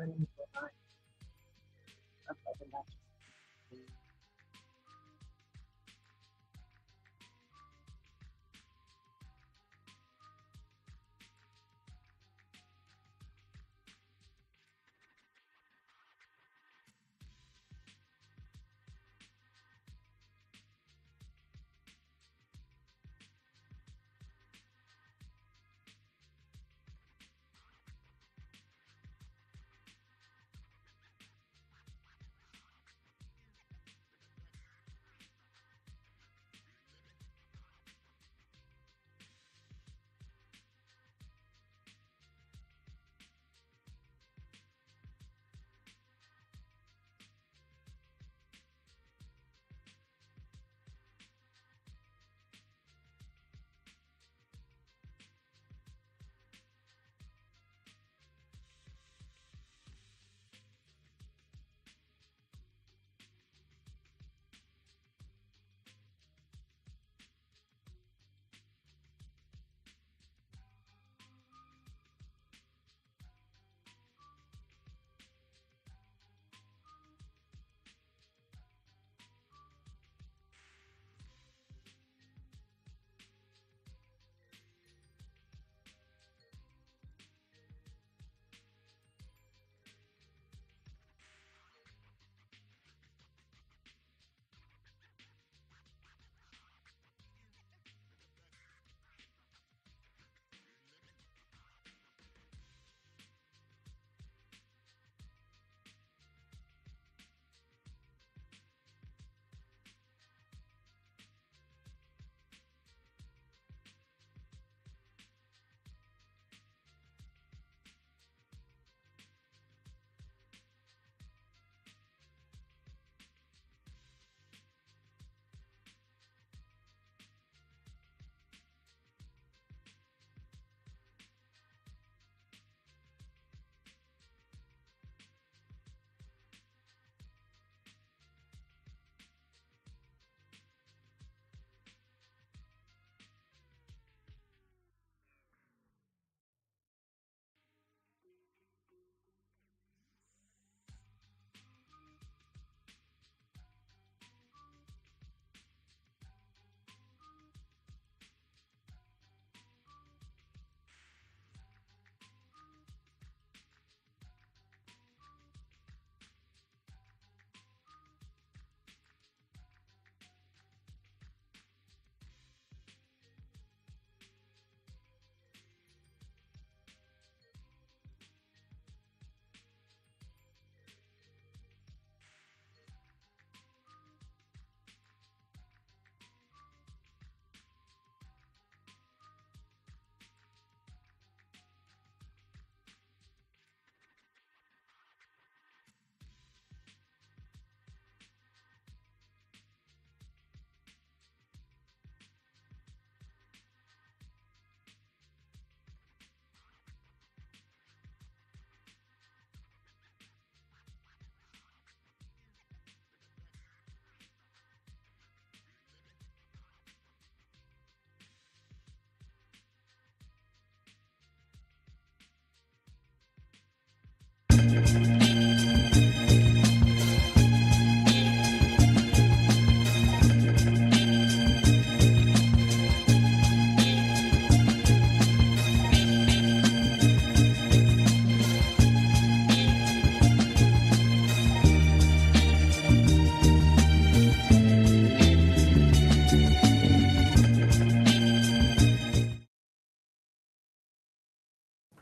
turn into a vine. Up like a match.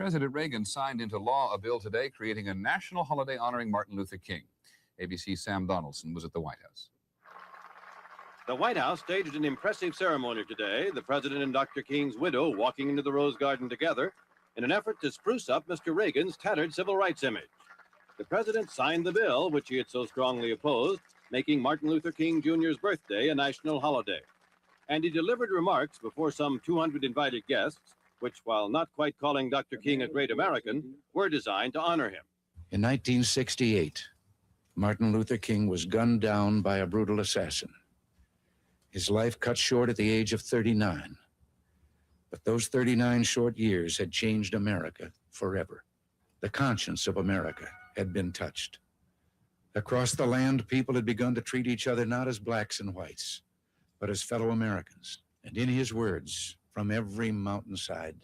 President Reagan signed into law a bill today creating a national holiday honoring Martin Luther King. ABC's Sam Donaldson was at the White House. The White House staged an impressive ceremony today, the President and Dr. King's widow walking into the Rose Garden together in an effort to spruce up Mr. Reagan's tattered civil rights image. The President signed the bill, which he had so strongly opposed, making Martin Luther King Jr.'s birthday a national holiday. And he delivered remarks before some 200 invited guests, which, while not quite calling Dr. King a great American, were designed to honor him. In 1968, Martin Luther King was gunned down by a brutal assassin. His life cut short at the age of 39. But those 39 short years had changed America forever. The conscience of America had been touched. Across the land, people had begun to treat each other not as blacks and whites, but as fellow Americans. And in his words, from every mountainside,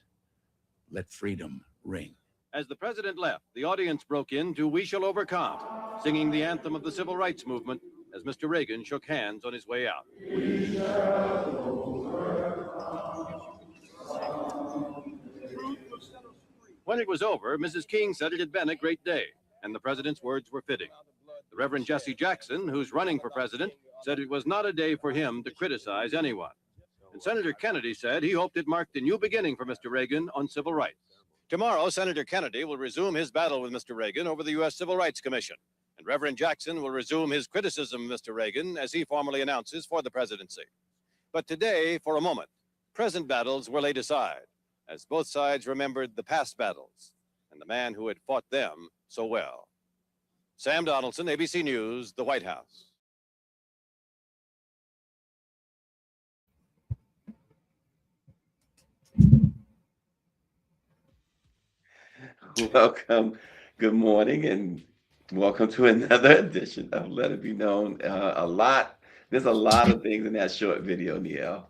let freedom ring. As the president left, the audience broke into "We Shall Overcome," singing the anthem of the civil rights movement as Mr. Reagan shook hands on his way out. When it was over, Mrs. King said it had been a great day, and the president's words were fitting. The Reverend Jesse Jackson, who's running for president, said it was not a day for him to criticize anyone. And Senator Kennedy said he hoped it marked a new beginning for Mr. Reagan on civil rights. Tomorrow, Senator Kennedy will resume his battle with Mr. Reagan over the U.S. Civil Rights Commission, and Reverend Jackson will resume his criticism of Mr. Reagan as he formally announces for the presidency. But today, for a moment, present battles were laid aside, as both sides remembered the past battles and the man who had fought them so well. Sam Donaldson, ABC News, the White House. Welcome, good morning, and welcome to another edition of Let It Be Known. There's a lot of things in that short video, Niele.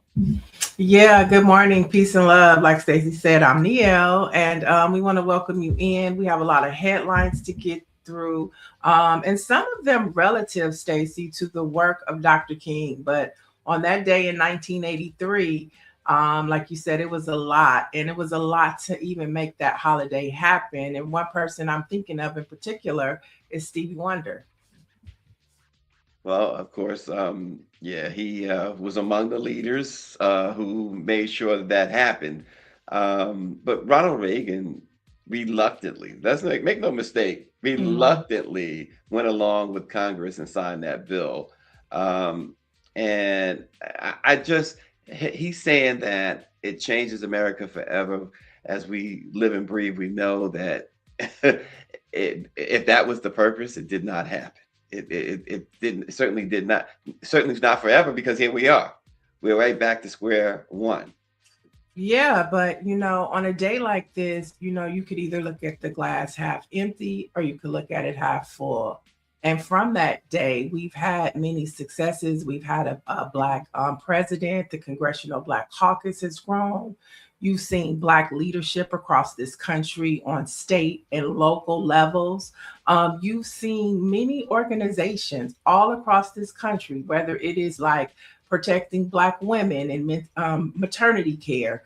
Yeah, good morning, peace and love. Like Stacy said, I'm Niele, and we want to welcome you in. We have a lot of headlines to get through, and some of them relative, Stacy, to the work of Dr. King. But on that day in 1983, like you said, it was a lot, and it was a lot to even make that holiday happen. And one person I'm thinking of in particular is Stevie Wonder. Well, of course, he was among the leaders who made sure that happened. But Ronald Reagan reluctantly, make no mistake, reluctantly went along with Congress and signed that bill. And he's saying that it changes America forever. As we live and breathe, we know that if that was the purpose, it did not happen. It certainly not forever, because here we are. We're right back to square one. Yeah, but on a day like this, you could either look at the glass half empty or you could look at it half full. And from that day, we've had many successes. We've had a Black president. The Congressional Black Caucus has grown. You've seen Black leadership across this country on state and local levels. You've seen many organizations all across this country, whether it is like protecting Black women and maternity care,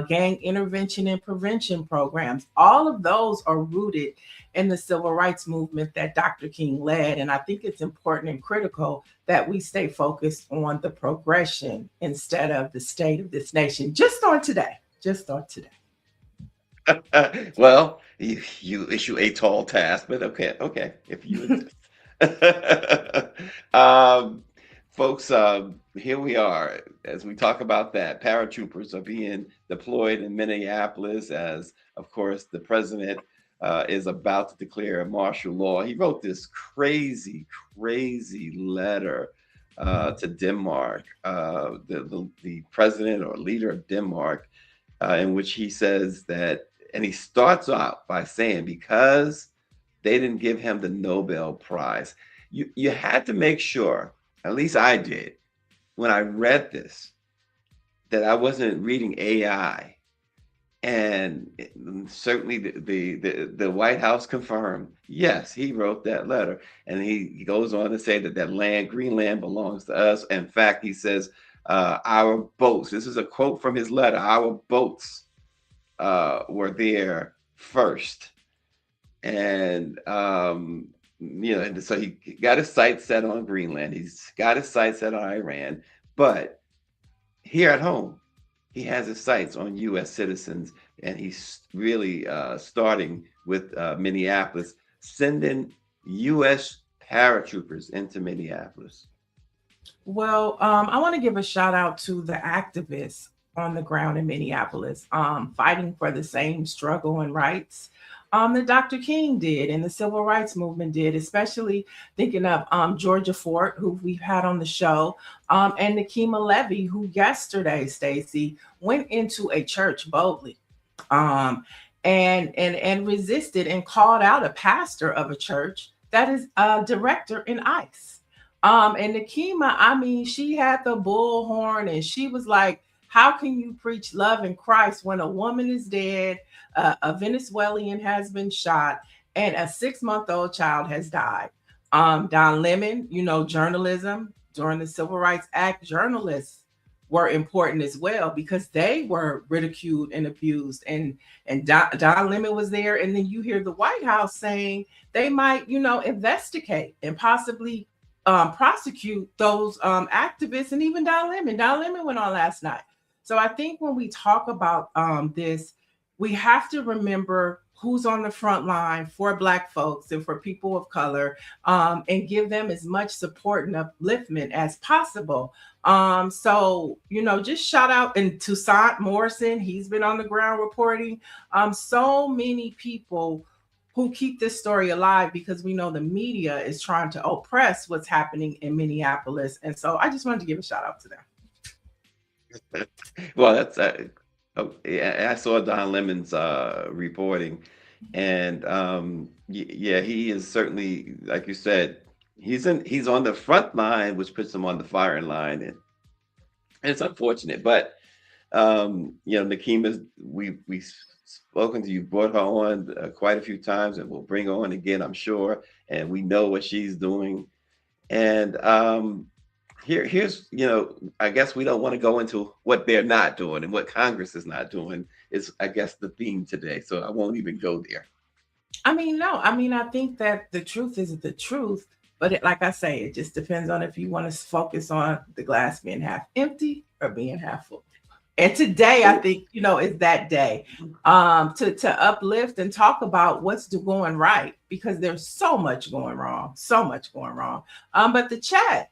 gang intervention and prevention programs. All of those are rooted in the civil rights movement that Dr. King led. And I think it's important and critical that we stay focused on the progression instead of the state of this nation, just on today. Well, you issue a tall task, but okay, if you folks, here we are as we talk about that. Paratroopers are being deployed in Minneapolis as, of course, the president is about to declare martial law. He wrote this crazy letter to Denmark, the president or leader of Denmark, in which he says that, and he starts out by saying, because they didn't give him the Nobel Prize, you had to make sure, at least I did, when I read this, that I wasn't reading AI. And certainly the White House confirmed, yes, he wrote that letter. And he goes on to say that land, Greenland, belongs to us. In fact, he says, our boats, this is a quote from his letter, our boats were there first. And, and so he got his sights set on Greenland. He's got his sights set on Iran. But here at home, he has his sights on U.S. citizens, and he's really starting with Minneapolis, sending U.S. paratroopers into Minneapolis. Well, I want to give a shout out to the activists on the ground in Minneapolis, fighting for the same struggle and rights that Dr. King did and the civil rights movement did, especially thinking of Georgia Fort, who we've had on the show, and Nikema Levy, who yesterday, Stacy, went into a church boldly and resisted and called out a pastor of a church that is a director in ICE. And Nakima, I mean, she had the bullhorn and she was like, how can you preach love in Christ when a woman is dead, a Venezuelan has been shot, and a 6-month-old child has died? Don Lemon, journalism during the Civil Rights Act, journalists were important as well because they were ridiculed and abused. And Don Lemon was there. And then you hear the White House saying they might, investigate and possibly prosecute those activists, and even Don Lemon. Don Lemon went on last night. So I think when we talk about this, we have to remember who's on the front line for Black folks and for people of color, and give them as much support and upliftment as possible. So, just shout out and Toussaint Morrison. He's been on the ground reporting. So many people who keep this story alive because we know the media is trying to oppress what's happening in Minneapolis. And so I just wanted to give a shout out to them. Well, that's yeah, I saw Don Lemon's reporting, and yeah, he is certainly, like you said, he's on the front line, which puts him on the firing line, and it's unfortunate. But Nakima's, we've spoken to you, brought her on quite a few times, and we'll bring her on again, I'm sure. And we know what she's doing, and here's, I guess we don't want to go into what they're not doing and what Congress is not doing is, I guess, the theme today. So I won't even go there. I mean, no, I think that the truth is the truth, but like I say, it just depends on if you want to focus on the glass being half empty or being half full. And today, I think, is that day to uplift and talk about what's going right, because there's so much going wrong. But the chat,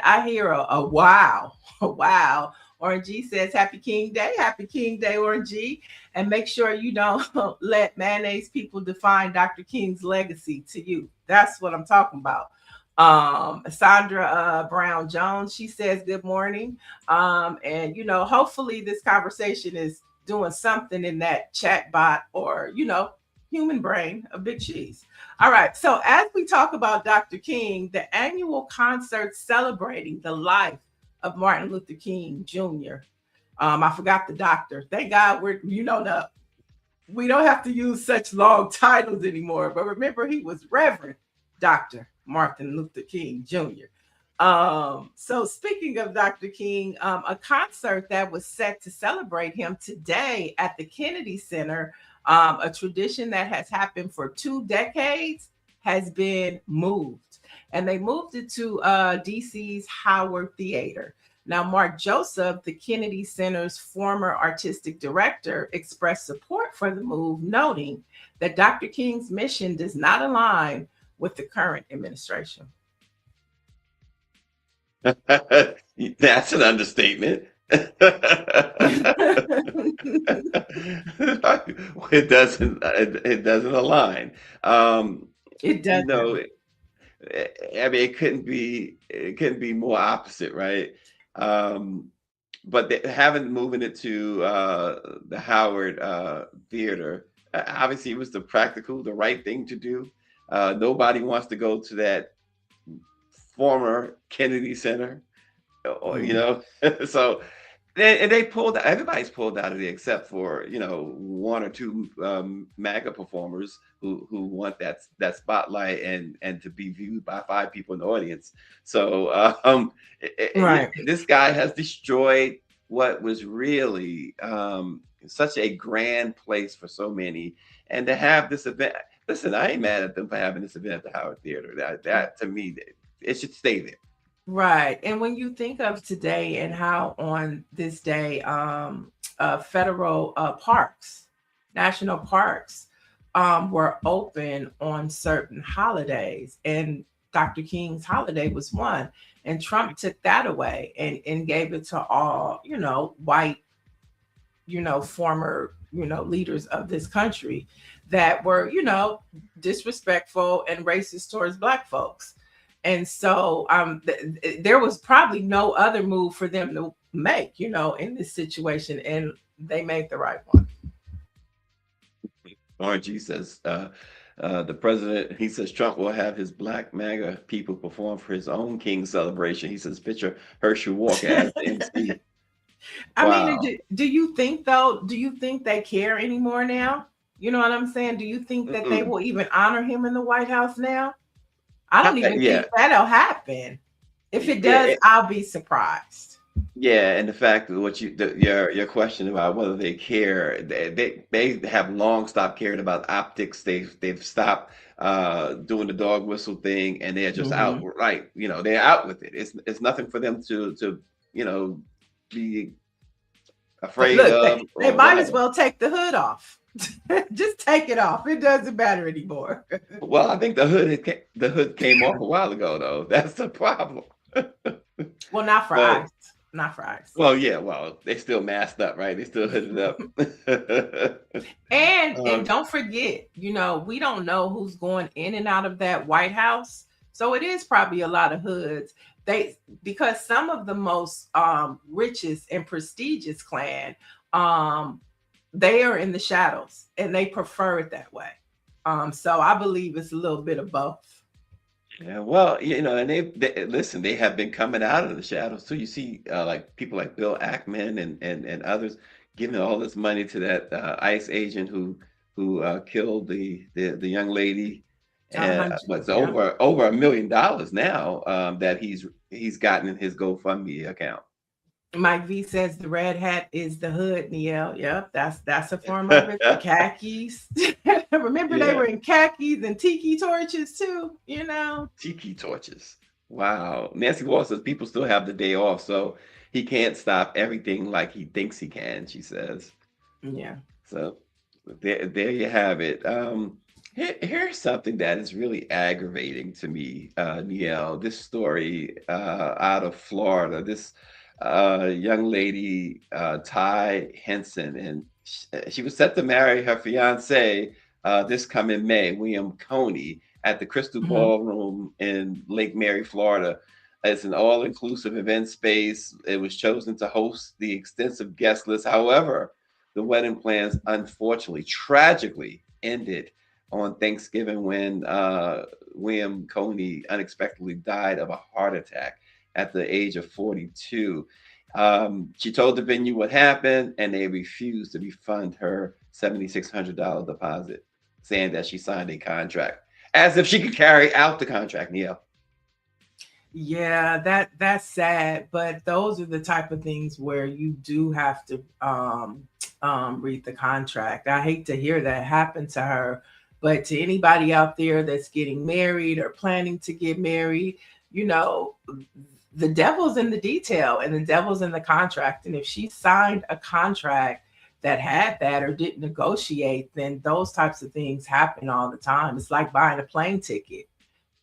I hear a wow, a wow. Orange G says, Happy King Day, Orange G. And make sure you don't let mayonnaise people define Dr. King's legacy to you. That's what I'm talking about. Sandra Brown Jones, she says, good morning. And, hopefully this conversation is doing something in that chat bot or, human brain of Big Cheese. All right. So as we talk about Dr. King, the annual concert celebrating the life of Martin Luther King Jr. I forgot the doctor. Thank God we don't have to use such long titles anymore. But remember, he was Reverend Dr. Martin Luther King Jr. So speaking of Dr. King, a concert that was set to celebrate him today at the Kennedy Center, a tradition that has happened for 2 decades, has been moved. And they moved it to DC's Howard Theater. Now, Mark Joseph, the Kennedy Center's former artistic director, expressed support for the move, noting that Dr. King's mission does not align with the current administration. That's an understatement. It doesn't align. It doesn't. I mean, it couldn't be more opposite, right? But moving it to the Howard Theater, obviously it was the right thing to do. Nobody wants to go to that former Kennedy Center, so everybody's pulled out of there except for 1 or 2 MAGA performers who want that spotlight and to be viewed by 5 people in the audience. So right. This guy has destroyed what was really such a grand place for so many, and to have this event. Listen, I ain't mad at them for having this event at the Howard Theater. That to me, it should stay there. Right. And when you think of today and how on this day, federal parks, national parks were open on certain holidays, and Dr. King's holiday was one. And Trump took that away and gave it to all, white, former, leaders of this country that were, disrespectful and racist towards Black folks. And so there was probably no other move for them to make, in this situation. And they made the right one. Orange says, the president, he says Trump will have his black MAGA people perform for his own King celebration. He says, picture Herschel Walker as the MC. I mean, Wow. do you think though? Do you think they care anymore now? You know what I'm saying? Do you think that they Mm-mm. will even honor him in the White House now? I don't even Yeah, think that'll happen. If it does, yeah, I'll be surprised. yeah. And the fact that your question about whether they care, they have long stopped caring about optics. They've stopped doing the dog whistle thing, and they're just out, Mhm. right? You know, they're out with it. It's nothing for them to you know be afraid Look, of they or might as whatever. well take the hood off. Just take it off. It doesn't matter anymore. Well, I think the hood came off a while ago, though. That's the problem. Well, not for But ice. Not for ice. well, yeah, well, they still masked up, right? They still hooded up. And um, don't forget, we don't know who's going in and out of that White House. So it is probably a lot of hoods. Because some of the most richest and prestigious clan, they are in the shadows and they prefer it that way. So I believe it's a little bit of both. yeah, well, and listen, they have been coming out of the shadows. So you see, like people like Bill Ackman and others giving all this money to that ICE agent who killed the young lady. A And hundred, what's yeah. over $1 million now, that he's gotten in his GoFundMe account. Mike V says the red hat is the hood, Niele. Yep, that's a form of it. The khakis. Remember they Yeah, were in khakis and tiki torches too, tiki torches. Wow. Nancy Wall says people still have the day off, so he can't stop everything like he thinks he can, she says. Yeah. So there you have it. Here's something that is really aggravating to me, Niele. This story out of Florida. This young lady, Ty Henson, and she was set to marry her fiance this coming May, William Coney, at the Crystal Mhm. Ballroom in Lake Mary, Florida. It's an all-inclusive event space. It was chosen to host the extensive guest list. However, the wedding plans unfortunately, tragically ended on Thanksgiving when William Coney unexpectedly died of a heart attack at the age of 42. She told the venue what happened, and they refused to refund her $7,600 deposit, saying that she signed a contract as if she could carry out the contract, Neil. Yeah, that's sad, but those are the type of things where you do have to read the contract. I hate to hear that happen to her, but to anybody out there that's getting married or planning to get married, you know, the devil's in the detail and the devil's in the contract. And if she signed a contract that had that or didn't negotiate, then those types of things happen all the time. It's like buying a plane ticket.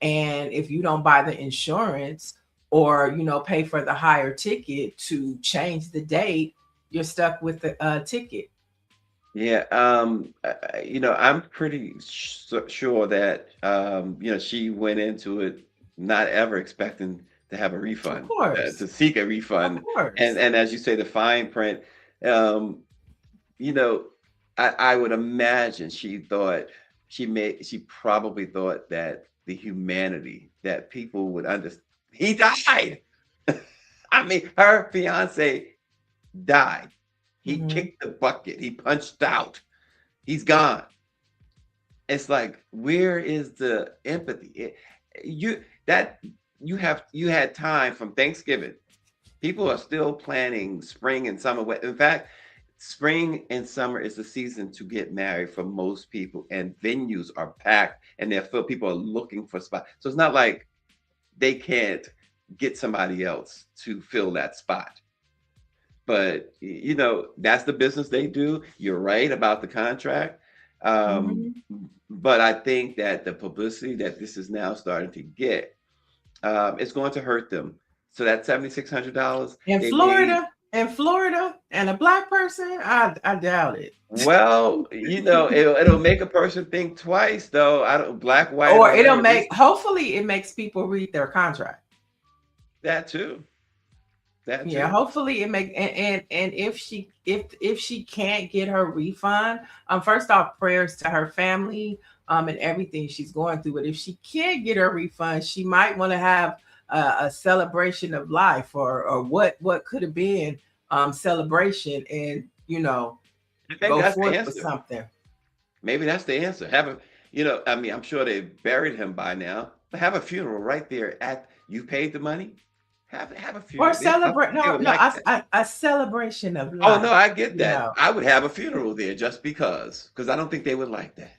And if you don't buy the insurance or, pay for the higher ticket to change the date, you're stuck with the ticket. Yeah, I'm pretty sure that she went into it not ever expecting to have a Of refund, course. to seek a Of refund, and course. as you say, the fine print. Um, you know, I would imagine she probably thought that the humanity that people would understand. He died. I mean, her fiance died. He Mhm. kicked the bucket. He punched out. He's gone. It's like, where is the empathy? You had time from Thanksgiving. People are still planning spring and summer. In fact, spring and summer is the season to get married for most people, and venues are packed, and they're filled. People are looking for spots. So it's not like they can't get somebody else to fill that spot. But that's the business they do. You're right about the contract. Um, Mhm. but I think that the publicity that this is now starting to get, it's going to hurt them. So that $7,600 In they made, Florida, and a black person, I doubt it. well, it'll make a person think twice, though. I don't black, white, Or or it'll whatever. This hopefully it makes people read their contract. that too. That Yeah, too. hopefully it make and if she can't get her refund, first off, prayers to her family, and everything she's going through. But if she can't get her refund, she might want to have a celebration of life, or what could have been celebration, and I think go that's the forth with answer. something. Maybe that's the answer. Have a, I mean, I'm sure they buried him by now, but have a funeral right there at, you paid the money. Have a Or funeral. I celebrate, think they no, would no, like that. a celebration of Oh no, life, I get you that. know. I would have a funeral there just because I don't think they would like that.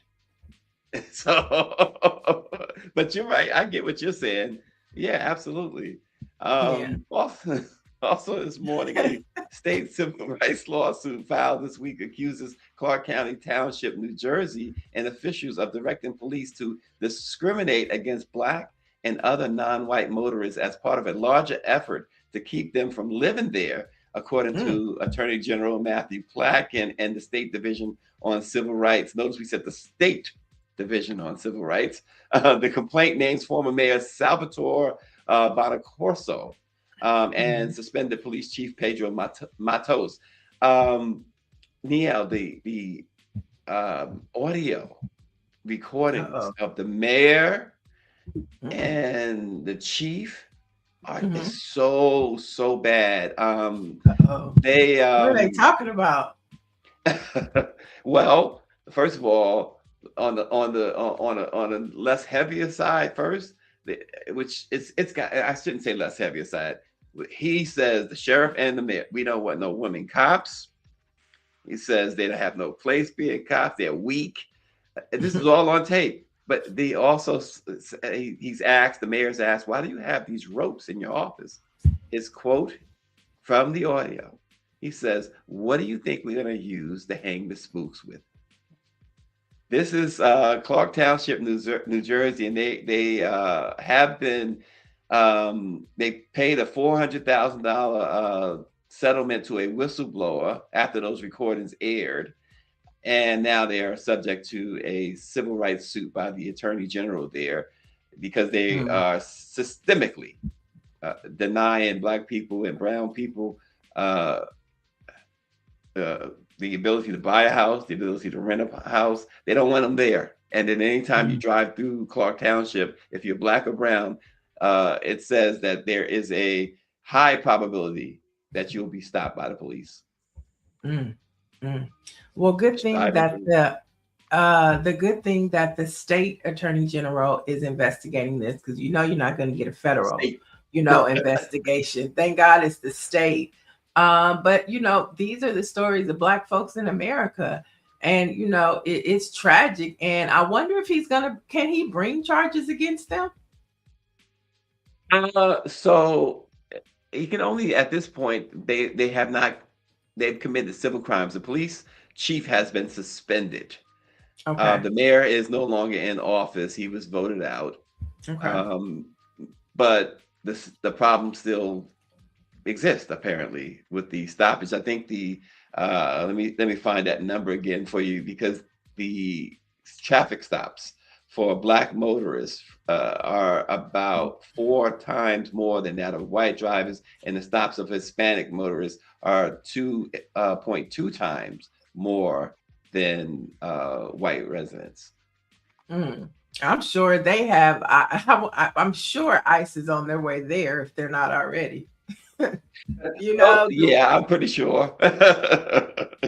So, but you're right. I get what you're saying. Yeah, absolutely. Yeah. Also, also this morning, a state civil rights lawsuit filed this week accuses Clark County Township, New Jersey, and officials of directing police to discriminate against Black and other non-white motorists as part of a larger effort to keep them from living there, according Mm. to Attorney General Matthew Plack and the State Division on Civil Rights. Notice we said the State Division on Civil Rights. The complaint names former Mayor Salvatore Bonacorso and suspended police chief Pedro Matos. Niele, the audio recordings Uh-oh. of the mayor Mm. and the chief are Mhm. is so bad. Uh-oh. They What are they talking about? well, first of all, on a less heavier side first, which it's got, I shouldn't say less heavier side. He says the sheriff and the mayor, we don't want no women cops. He says they don't have no place being cops. They're weak. This is all on tape. But they also, he's asked, the mayor's asked, why do you have these ropes in your office? His quote from the audio, he says, what do you think we're going to use to hang the spooks with? This is Clark Township, New Jersey, and they have been, they paid a $400,000 settlement to a whistleblower after those recordings aired. And now they are subject to a civil rights suit by the attorney general there because they are systemically denying Black people and brown people the ability to buy a house, the ability to rent a house. They don't want them there. And then anytime you drive through Clark Township, if you're Black or brown, it says that there is a high probability that you'll be stopped by the police. Well, good thing that the good thing that the state attorney general is investigating this, because you're not going to get a federal investigation. Thank God it's the state. But these are the stories of Black folks in America, and it's tragic. And I wonder if can he bring charges against them? So he can only, at this point, they've committed civil crimes. The police chief has been suspended. Okay. The mayor is no longer in office. He was voted out. Okay. But the problem still exists, apparently, with the stoppage. I think let me find that number again for you, because the traffic stops for Black motorists are about 4 times more than that of white drivers, and the stops of Hispanic motorists are 2.2 times more than white residents. I'm sure they have. I'm sure ICE is on their way there if they're not already. Yeah, I'm pretty sure.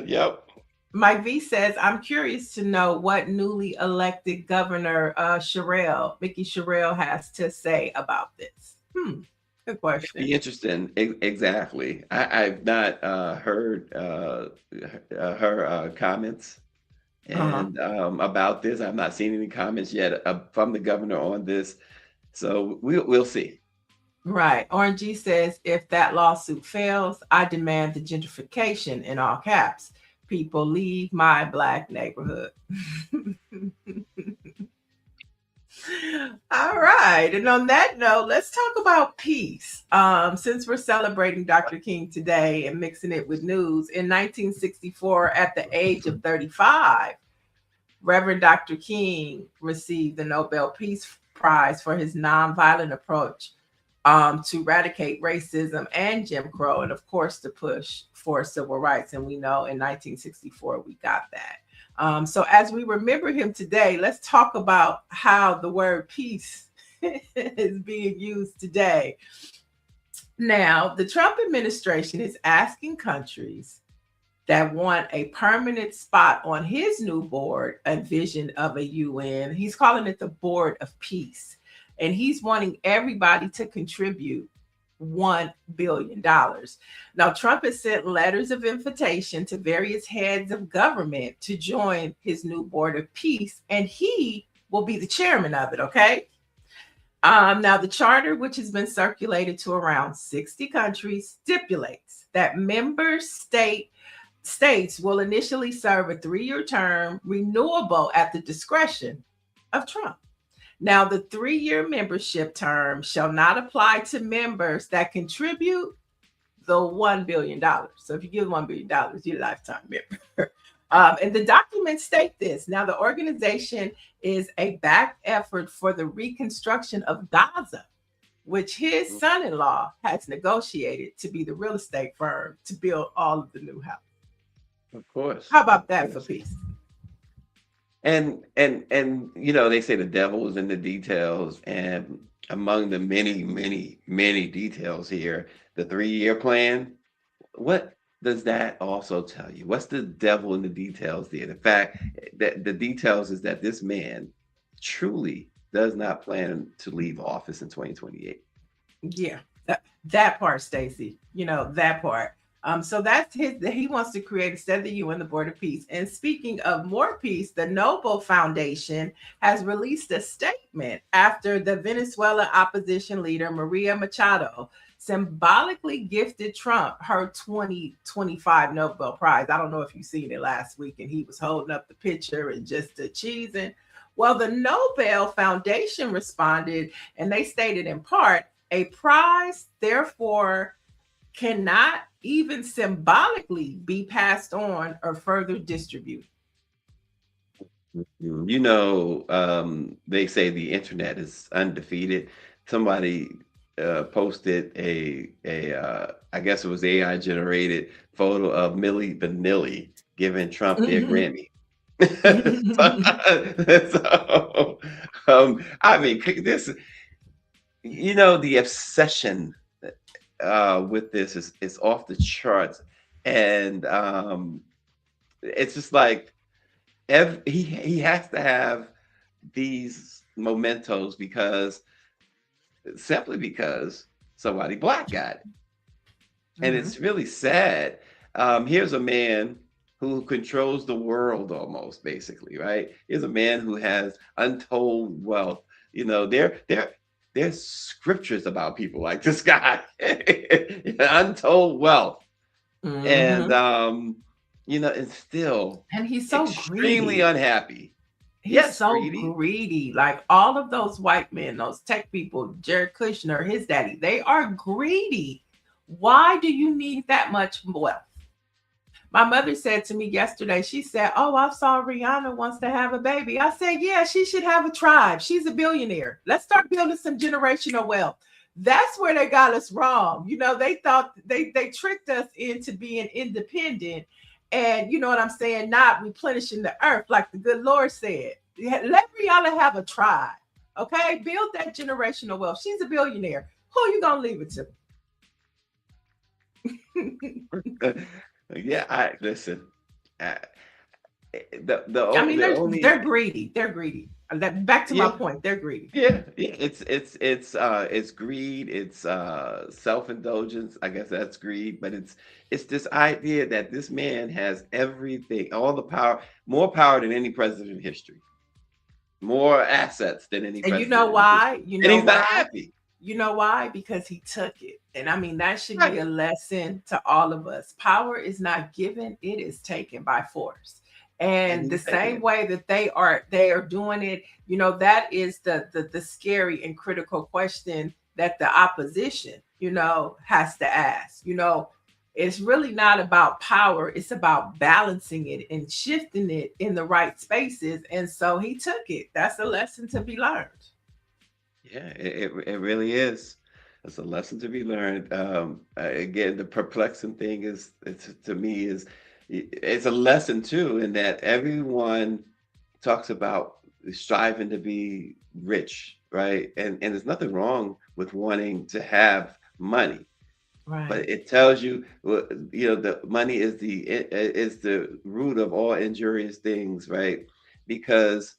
Yep. Mike V says, I'm curious to know what newly elected Governor Mickey Sherrill has to say about this. Good question. Be interesting. Exactly. I've not heard her comments and about this. I've not seen any comments yet from the governor on this. So we'll see. Right. RNG says, if that lawsuit fails, I demand the gentrification, in all caps. People leave my Black neighborhood. All right. And on that note, let's talk about peace. Since we're celebrating Dr. King today and mixing it with news, in 1964, at the age of 35, Reverend Dr. King received the Nobel Peace Prize for his nonviolent approach to eradicate racism and Jim Crow, and of course to push for civil rights. And we know in 1964 we got that. So as we remember him today, let's talk about how the word peace is being used today. Now, the Trump administration is asking countries that want a permanent spot on his new board, a vision of a UN. He's calling it the Board of Peace. And he's wanting everybody to contribute $1 billion. Now, Trump has sent letters of invitation to various heads of government to join his new Board of Peace, and he will be the chairman of it, okay? Now, the charter, which has been circulated to around 60 countries, stipulates that member states will initially serve a 3-year term, renewable at the discretion of Trump. Now, the 3-year membership term shall not apply to members that contribute the $1 billion. So if you give $1 billion, you're a lifetime member. And the documents state this. Now, the organization is a back effort for the reconstruction of Gaza, which his son-in-law has negotiated to be the real estate firm to build all of the new houses. Of course. How about that for peace? And you know, they say the devil is in the details, and among the many details here, the 3-year plan. What does that also tell you? What's the devil in the details there? The fact that the details is that this man truly does not plan to leave office in 2028. Yeah, that part, Stacy. You know, that part. So that's he wants to create instead of the UN, the Board of Peace. And speaking of more peace, the Noble Foundation has released a statement after the Venezuela opposition leader, Maria Machado, symbolically gifted Trump her 2025 Nobel Prize. I don't know if you've seen it last week, and he was holding up the picture and just cheesing. Well, the Nobel Foundation responded, and they stated in part, a prize, therefore, cannot even symbolically be passed on or further distributed. You know, they say the internet is undefeated. Somebody posted I guess it was AI generated photo of Milli Vanilli giving Trump their Grammy. I mean, this, you know, the obsession with this is off the charts, and it's just like he has to have these mementos simply because somebody black got it. And it's really sad. Here's a man who controls the world almost, basically, right? Here's a man who has untold wealth. You know, there's scriptures about people like this guy, untold wealth. And you know, and still, and he's so extremely greedy. Unhappy. He's so greedy. Like all of those white men, those tech people, Jared Kushner, his daddy, they are greedy. Why do you need that much wealth? My mother said to me yesterday, she said, oh, I saw Rihanna wants to have a baby. I said, yeah, she should have a tribe. She's a billionaire. Let's start building some generational wealth. That's where they got us wrong. You know, they thought they tricked us into being independent. And you know what I'm saying? Not replenishing the earth like the good Lord said. Let Rihanna have a tribe. Okay? Build that generational wealth. She's a billionaire. Who are you going to leave it to? Yeah, listen. They're greedy. They're greedy. Back to my point. They're greedy. Yeah. It's greed. It's self-indulgence. I guess that's greed. But it's this idea that this man has everything, all the power, more power than any president in history, more assets than any. And you know why? You know, and he's not happy. You know why? Because he took it. And I mean, that should be a lesson to all of us. Power is not given, it is taken by force. And the same way that they are doing it, you know, that is the scary and critical question that the opposition, you know, has to ask. You know, it's really not about power, it's about balancing it and shifting it in the right spaces. And so he took it. That's a lesson to be learned. Yeah, it really is. It's a lesson to be learned. Again, the perplexing thing is, to me, is it's a lesson too, in that everyone talks about striving to be rich, right? And there's nothing wrong with wanting to have money, but Right. it tells you, well, the money is the root of all injurious things, right? Because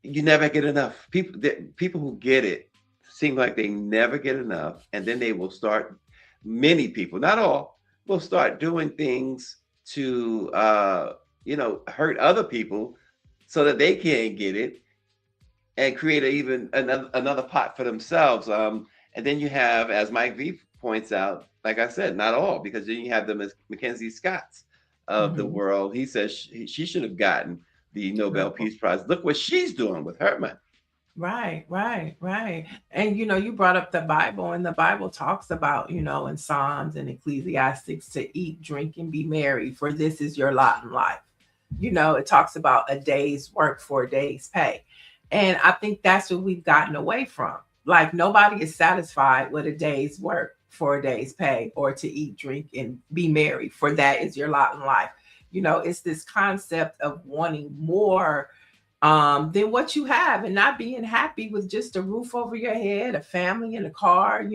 you never get enough. People who get it seem like they never get enough, and then they will start. Many people, not all, will start doing things to hurt other people so that they can't get it, and create even another pot for themselves. And then you have, as Mike V points out, like I said, not all, because then you have the Mackenzie Scotts of the Mhm. world. He says she should have gotten the Nobel Peace Prize. Look what she's doing with her money. Right, right, right. And you brought up the Bible, and the Bible talks about, in Psalms and Ecclesiastics, to eat, drink, and be merry, for this is your lot in life. It talks about a day's work for a day's pay. And I think that's what we've gotten away from. Like, nobody is satisfied with a day's work for a day's pay, or to eat, drink, and be merry, for that is your lot in life. It's this concept of wanting more than what you have, and not being happy with just a roof over your head, a family, and a car.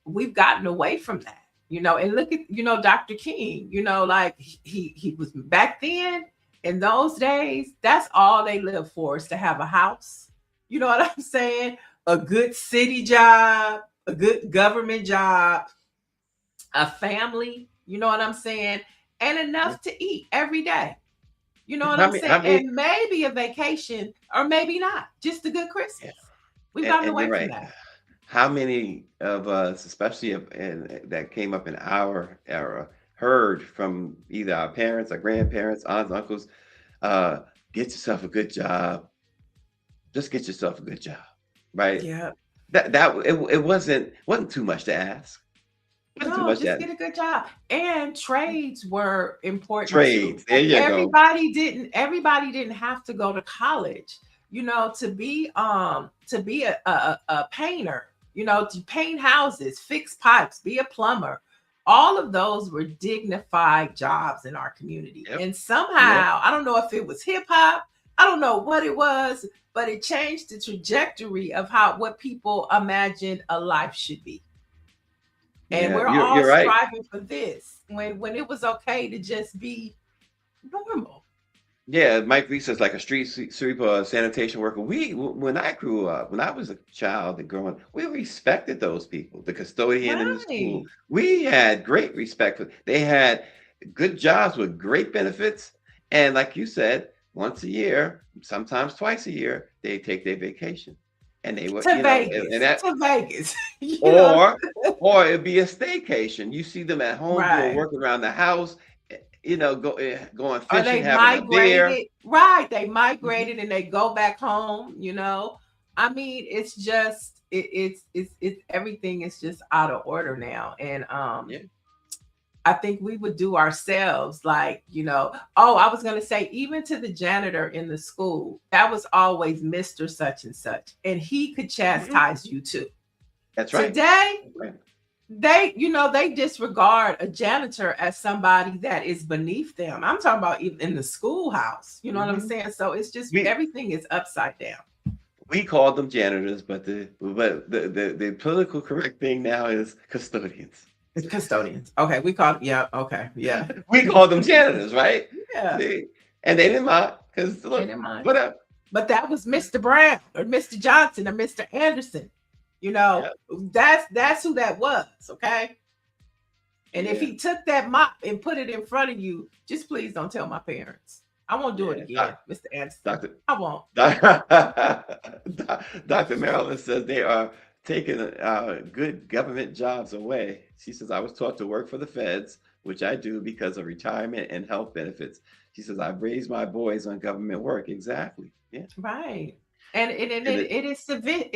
We've gotten away from that. And look at, Dr. King, like he was back then, in those days, that's all they lived for, is to have a house. You know what I'm saying? A good city job, a good government job, a family, you know what I'm saying? And enough to eat every day. You know what How I'm many? saying? How many? And maybe a vacation, or maybe not. Just a good Yeah, Christmas. We've gotten and you're away from right. that. How many of us, especially that came up in our era, heard from either our parents, our grandparents, aunts, uncles, uh, get yourself a good job. Just get yourself a good job, right? Yeah. It wasn't too much to ask. Wasn't too No, much to just ask. get a good job. And trades were important too. Trades. There you go. Everybody didn't have to go to college, to be a painter, to paint houses, fix pipes, be a plumber. All of those were dignified jobs in our community. Yep. And Yep. somehow, I don't know if it was hip hop, I don't know what it was, but it changed the trajectory of what people imagined a life should be. And Yeah. we're all You're right. striving for this, when it was okay to just be normal. Yeah, Mike Lisa is like a street sweeper, sanitation worker. When I grew up, when I was a child and growing, we respected those people. The custodian in the school, Right. we had great respect for. They had good jobs with great benefits, and like you said, once a year, sometimes twice a year, they take their vacation, and they would, To and Vegas. that, To Vegas. you know, or or it'd be a staycation. You see them at home doing right. work around the house, going Or fishing, they having a beer. migrated. Right. They Mhm. migrated and they go back home. I mean, it's just it's everything is just out of order now. And Yeah. I think we would do ourselves, like, oh, I was going to say, even to the janitor in the school, that was always Mr. Such and such, and he could Mhm. chastise you too. That's right. Today, That's right. they disregard a janitor as somebody that is beneath them. I'm talking about even in the schoolhouse. You know what I'm Mhm. saying? So it's just We everything is upside down. we call them janitors, but the political correct thing now is custodians. It's custodians. Okay, we call it. Yeah. Okay. Yeah. We call them janitors, right? Yeah. See, and they didn't mind because They look, didn't mind. whatever. But that was Mr. Brown or Mr. Johnson or Mr. Anderson. Yeah, That's who that was. Okay. And if yeah, he took that mop and put it in front of you, just please don't tell my parents. I won't do it yeah. again, Mr. Anderson. Doctor I won't. Dr. Marilyn says they are taking good government jobs away. She says, I was taught to work for the feds, which I do because of retirement and health benefits. She says, I've raised my boys on government work. Exactly. Yeah. Right. And And it, it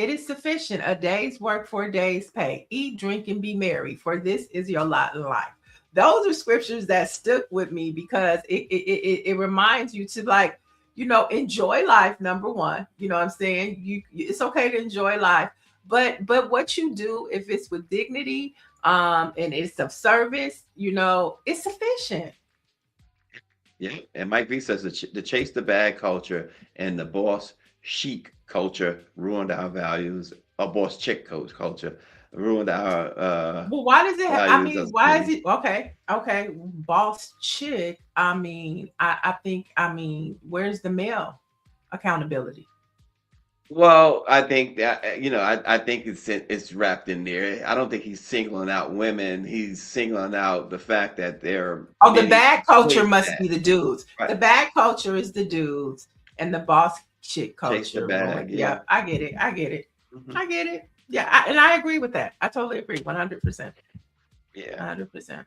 is sufficient. A day's work for a day's pay. Eat, drink, and be merry, for this is your lot in life. Those are scriptures that stuck with me, because it reminds you to, like, enjoy life, number one. You know what I'm saying? It's okay to enjoy life, But what you do, if it's with dignity, and it's of service, it's sufficient. Yeah, and Mike V says the chase the bag culture and the boss chic culture ruined our values. A boss chick coach culture ruined our Well, why does it I values mean, as a why is community. it okay, boss chick? I think, where's the male accountability? Well, I think that I think it's wrapped in there. I don't think he's singling out women. He's singling out the fact that there are Oh, the many bad culture chase must that, be the dudes. right? The bad culture is the dudes, and the boss chick Chase the culture ruined. bag, yeah. Yeah, I get it. I get it. Mhm. I get it. Yeah, and I agree with that. I totally agree, 100%. Yeah. 100%.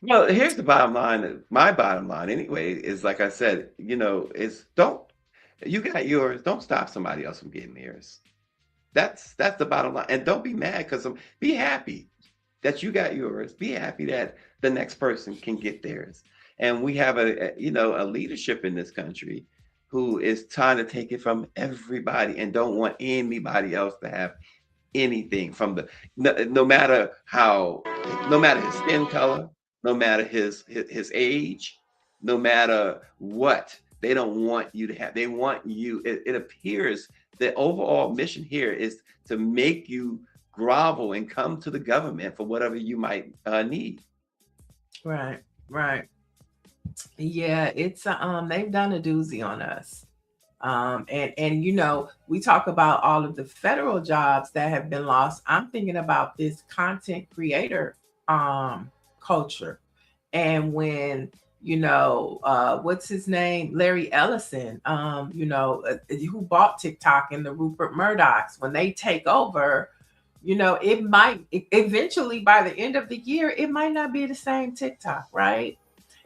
Well, here's the bottom line. My bottom line, anyway, is like I said, is don't you got yours. Don't stop somebody else from getting theirs. That's the bottom line. And don't be mad because be happy that you got yours. Be happy that the next person can get theirs. And we have a leadership in this country who is trying to take it from everybody and don't want anybody else to have anything from no matter no matter his skin color, no matter his age, no matter what, they don't want you to have. They want you. It appears the overall mission here is to make you grovel and come to the government for whatever you might need. Right. Right. Yeah, it's they've done a doozy on us. And we talk about all of the federal jobs that have been lost. I'm thinking about this content creator culture. And when what's his name, Larry Ellison, who bought TikTok, and the Rupert Murdochs, when they take over, it might eventually, by the end of the year, it might not be the same TikTok, right?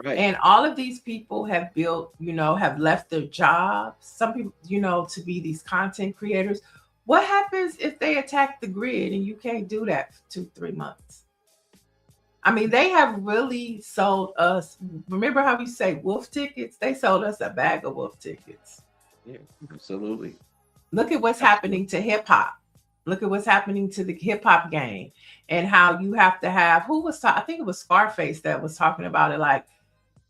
Right. And all of these people have built, have left their jobs. Some people, to be these content creators. What happens if they attack the grid and you can't do that for 2-3 months? I mean, they have really sold us. Remember how we say wolf tickets? They sold us a bag of wolf tickets. Yeah, absolutely. Look at what's happening to hip hop. Look at what's happening to the hip hop game, and how you have to have, I think it was Scarface that was talking about it. Like,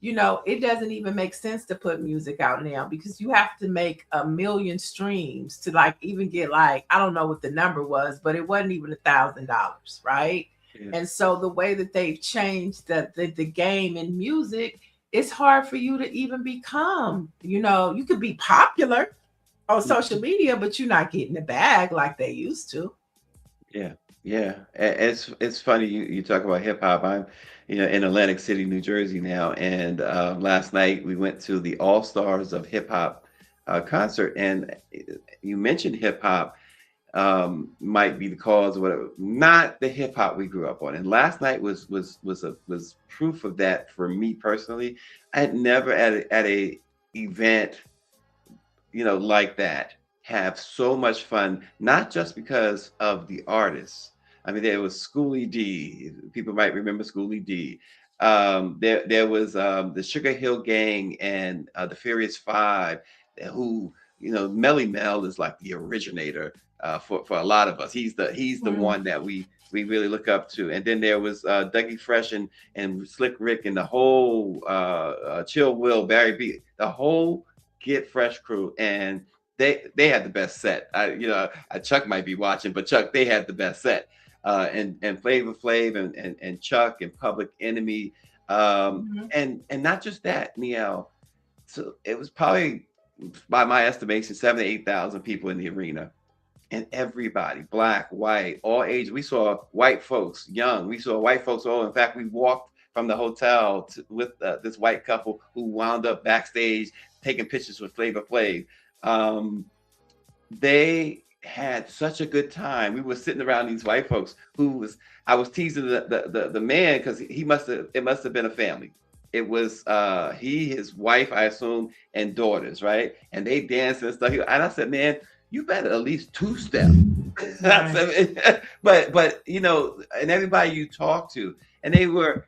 it doesn't even make sense to put music out now, because you have to make 1 million streams to like even get, like, I don't know what the number was, but it wasn't even $1,000, right? Yeah. And so the way that they've changed the game in music, it's hard for you to even become, you could be popular on social media, but you're not getting the bag like they used to. Yeah, yeah. It's funny you talk about hip hop. I'm in Atlantic City, New Jersey now, and last night we went to the All Stars of Hip Hop concert, and you mentioned hip hop might be the cause of whatever. Not the hip hop we grew up on, and last night was proof of that for me personally. I had never at a event like that have so much fun, not just because of the artists. I mean, there was Schoolie D. People might remember Schoolie D. There was the Sugar Hill Gang and the Furious Five, who Melly Mel is like the originator for a lot of us. He's the one that we really look up to. And then there was Dougie Fresh and Slick Rick and the whole Chill Will, Barry B, the whole Get Fresh crew, and they had the best set. Chuck might be watching, but Chuck, they had the best set. And Flavor Flav and Chuck and Public Enemy, and not just that, Niele. So it was probably, by my estimation, 7,000 to 8,000 people in the arena, and everybody, black, white, all ages. We saw white folks, young. We saw white folks old. In fact, we walked from the hotel with this white couple who wound up backstage taking pictures with Flavor Flav. They had such a good time. We were sitting around these white folks I was teasing the man, because it must have been a family. It was his wife, I assume, and daughters, right? And they danced and stuff. And I said, man, you better at least two-step. Right. but and everybody you talk to, and they were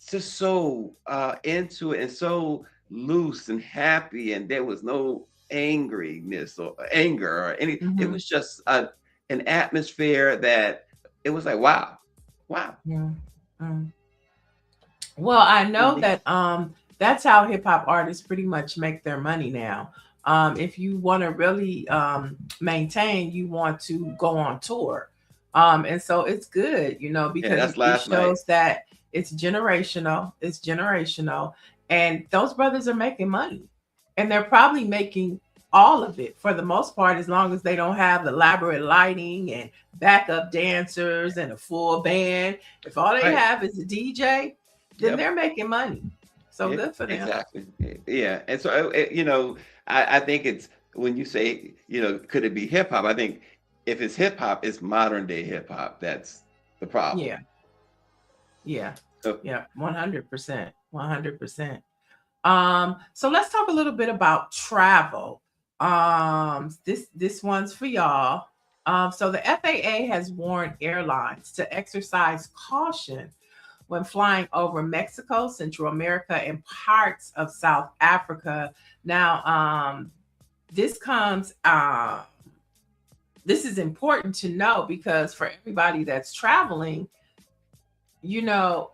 just so into it and so loose and happy, and there was no angriness or anger or anything. It was just an atmosphere that it was like, wow, wow. Yeah. Well, I know that that's how hip hop artists pretty much make their money now. If you want to really maintain, you want to go on tour. And so it's good, you know, Yeah, because that's it last night. shows that it's generational. It's generational. And those brothers are making money. And they're probably making all of it for the most part, as long as they don't have elaborate lighting and backup dancers and a full band. If all they Right. have is a DJ, then Yep. they're making money. So Yeah, good for them. exactly. Yeah. And so, you know, I think it's when you say, you know, could it be hip hop? I think if it's hip hop, it's modern day hip hop. That's the problem. Yeah. Yeah. So, Yeah. 100%. 100%. So let's talk a little bit about travel. This one's for y'all. So the FAA has warned airlines to exercise caution when flying over Mexico, Central America, and parts of South Africa. Now, this comes, this is important to know because for everybody that's traveling, you know,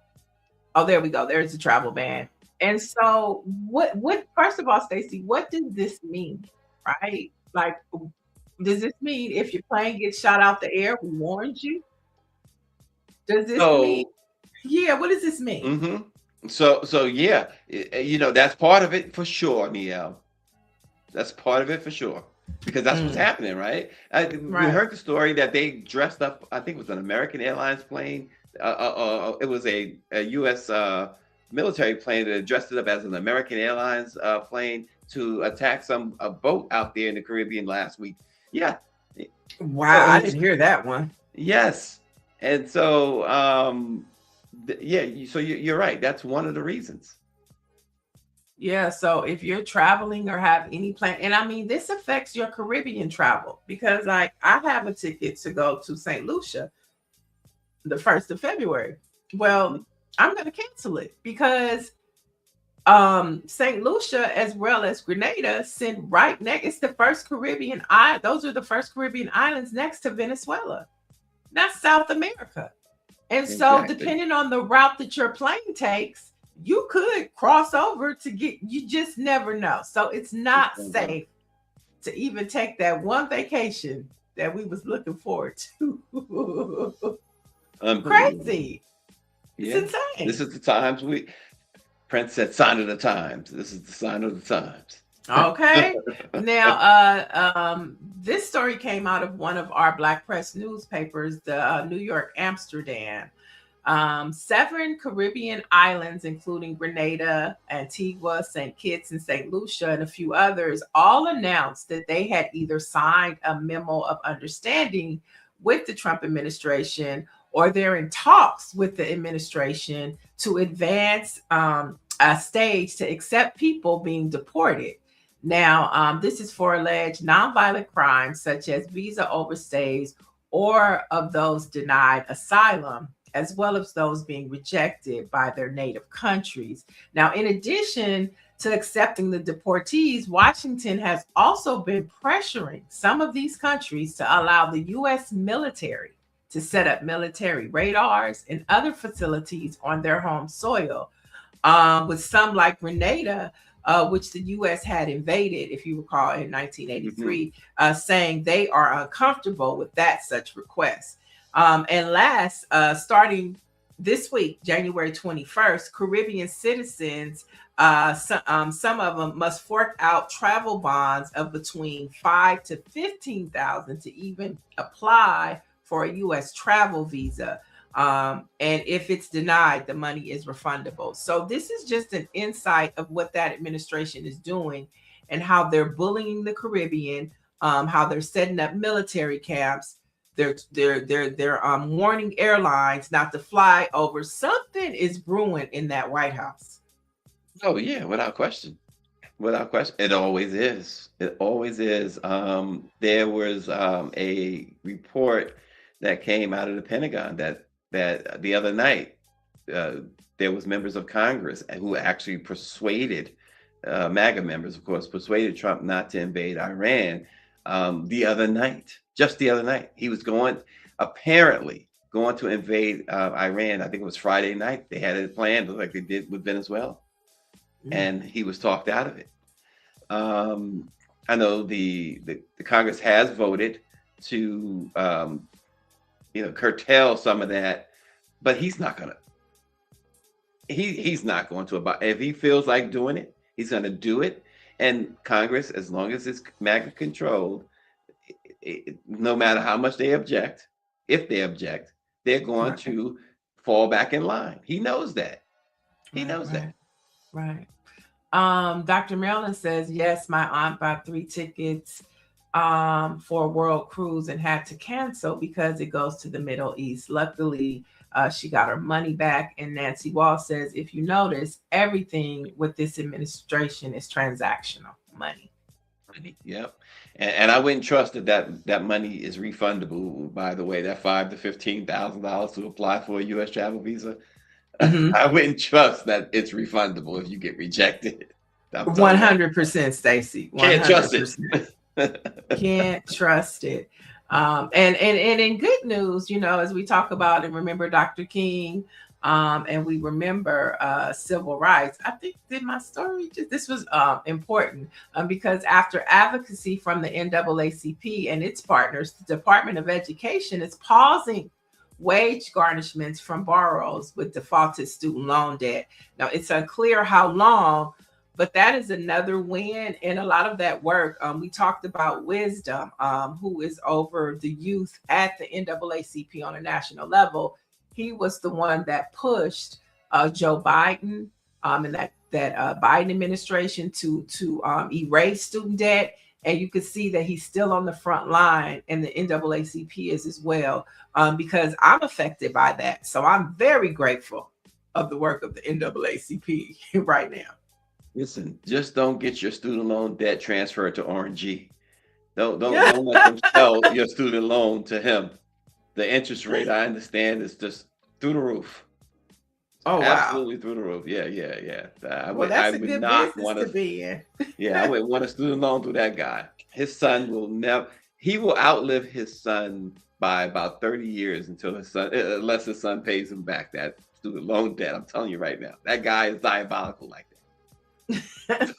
oh, there we go. There's the travel ban. And so what first of all, Stacy, what does this mean? Right? Like, does this mean if your plane gets shot out the air, we warned you? Does this mean, so, yeah, what does this mean? so yeah, you know, that's part of it for sure, Niele. That's part of it for sure. Because that's what's happening, right? We Right. heard the story that they dressed up, I think it was an American Airlines plane. It was a U.S. Military plane that dressed it up as an American Airlines plane to attack a boat out there in the Caribbean last week. Yeah. Wow, I So, didn't hear that one. yes. And so, yeah, so you're right. That's one of the reasons. Yeah, so if you're traveling or have any plan, and I mean, this affects your Caribbean travel because, like, I have a ticket to go to St. Lucia the 1st of February. Well, I'm going to cancel it because St. Lucia as well as Grenada sit right next. It's the first Caribbean island. Those are the first Caribbean islands next to Venezuela. That's South America. And so, Exactly. depending on the route that your plane takes, you could cross over to get, you just never know. So it's not safe to even take that one vacation that we was looking forward to. Crazy. Yeah. It's insane. This is the times Prince said, sign of the times. This is the sign of the times. Okay. Now, this story came out of one of our Black Press newspapers, the New York Amsterdam. 7 Caribbean islands, including Grenada, Antigua, St. Kitts, and St. Lucia, and a few others, all announced that they had either signed a memo of understanding with the Trump administration or they're in talks with the administration to advance a stage to accept people being deported. Now, this is for alleged nonviolent crimes such as visa overstays or of those denied asylum, as well as those being rejected by their native countries. Now, in addition to accepting the deportees, Washington has also been pressuring some of these countries to allow the U.S. military to set up military radars and other facilities on their home soil, with some like Grenada, which the U.S. had invaded, if you recall, in 1983, saying they are uncomfortable with such requests. And last, starting this week, January 21st, Caribbean citizens, some of them must fork out travel bonds of between $5,000 to $15,000 to even apply for a U.S. travel visa. And if it's denied, the money is refundable. So this is just an insight of what that administration is doing and how they're bullying the Caribbean, how they're setting up military camps. They're warning airlines not to fly over. Something is brewing in that White House. Oh yeah, without question. Without question. It always is. It always is. There was a report that came out of the Pentagon that the other night there was members of Congress who actually persuaded MAGA members, of course, persuaded Trump not to invade Iran the other night, just the other night. He was apparently going to invade Iran. I think it was Friday night. They had it planned like they did with Venezuela. And he was talked out of it. I know the Congress has voted to curtail some of that, but he's not gonna. He's not going to abide. If he feels like doing it, he's going to do it. And Congress, as long as it's MAGA controlled, no matter how much they object, if they object, they're going to fall back in line. He knows that. He knows that. Right. Dr. Marilyn says, yes, my aunt bought 3 tickets for a world cruise and had to cancel because it goes to the Middle East. Luckily, she got her money back. And Nancy Wall says, if you notice, everything with this administration is transactional money. Yep. And I wouldn't trust that money is refundable. By the way, that $5,000 to $15,000 to apply for a U.S. travel visa, I wouldn't trust that it's refundable if you get rejected. 100%, Stacy. Can't trust it. Can't trust it. And in good news, as we talk about and remember Dr. King, and we remember civil rights. I think that my story, this was important because after advocacy from the NAACP and its partners, the Department of Education is pausing wage garnishments from borrowers with defaulted student loan debt. Now, it's unclear how long, but that is another win. And a lot of that work, we talked about Wisdom, who is over the youth at the NAACP on a national level. He was the one that pushed Joe Biden and that Biden administration to erase student debt. And you could see that he's still on the front line, and the NAACP is as well, because I'm affected by that. So I'm very grateful of the work of the NAACP right now. Listen, just don't get your student loan debt transferred to RNG. Don't let them sell your student loan to him. The interest rate, I understand, is just through the roof. Oh, absolutely wow. Through the roof. Yeah. That's a good business to be in. Yeah, I wouldn't want a student loan through that guy. His son he will outlive his son by about 30 years unless his son pays him back that student loan debt. I'm telling you right now, that guy is diabolical like that. And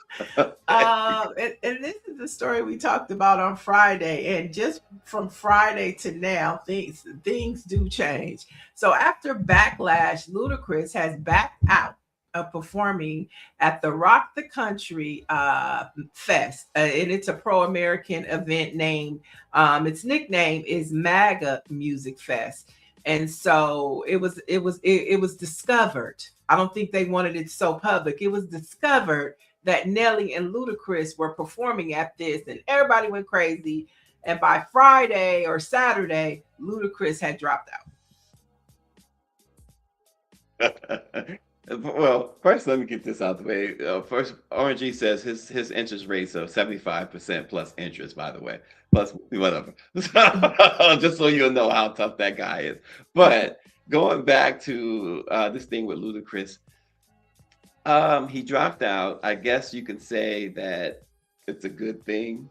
this is the story we talked about on Friday, and just from Friday to now, things do change. So after backlash, Ludacris has backed out of performing at the Rock the Country Fest, and it's a pro-American event named its nickname is MAGA Music Fest. And so it was discovered. I don't think they wanted it so public. It was discovered that Niele and Ludacris were performing at this, and everybody went crazy. And by Friday or Saturday, Ludacris had dropped out. Well, first, let me get this out the way. First, RNG says his interest rates are 75% plus interest, by the way, plus whatever. Just so you'll know how tough that guy is. But going back to this thing with Ludacris, he dropped out. I guess you can say that it's a good thing.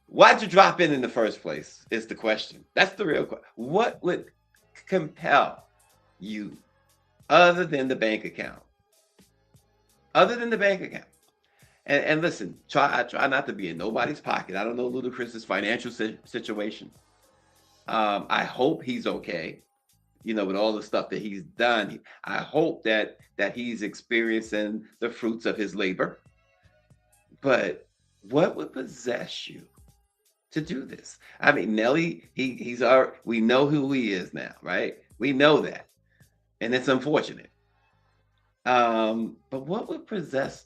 Why'd you drop in the first place is the question. That's the real question. What would compel you other than the bank account? Other than the bank account. And listen, try not to be in nobody's pocket. I don't know Ludacris's financial situation. I hope he's okay. With all the stuff that he's done, I hope that he's experiencing the fruits of his labor. But what would possess you to do this? I mean, Niele, we know who he is now, right? We know that. And it's unfortunate. But what would possess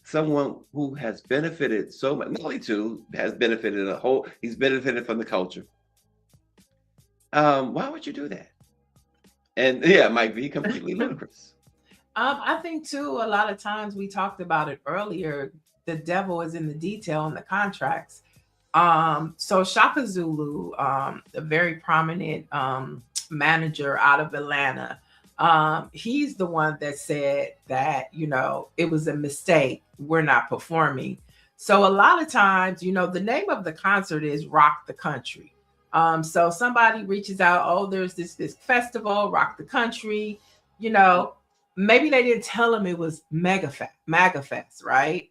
someone who has benefited so much? Niele too has benefited he's benefited from the culture. Why would you do that? And yeah, it might be completely ludicrous. I think too, a lot of times we talked about it earlier, the devil is in the detail in the contracts. So Shaka Zulu, a very prominent manager out of Atlanta, he's the one that said that, it was a mistake. We're not performing. So a lot of times, you know, the name of the concert is Rock the Country. So somebody reaches out, oh, there's this festival, Rock the Country, you know, maybe they didn't tell them it was MAGAFest, right?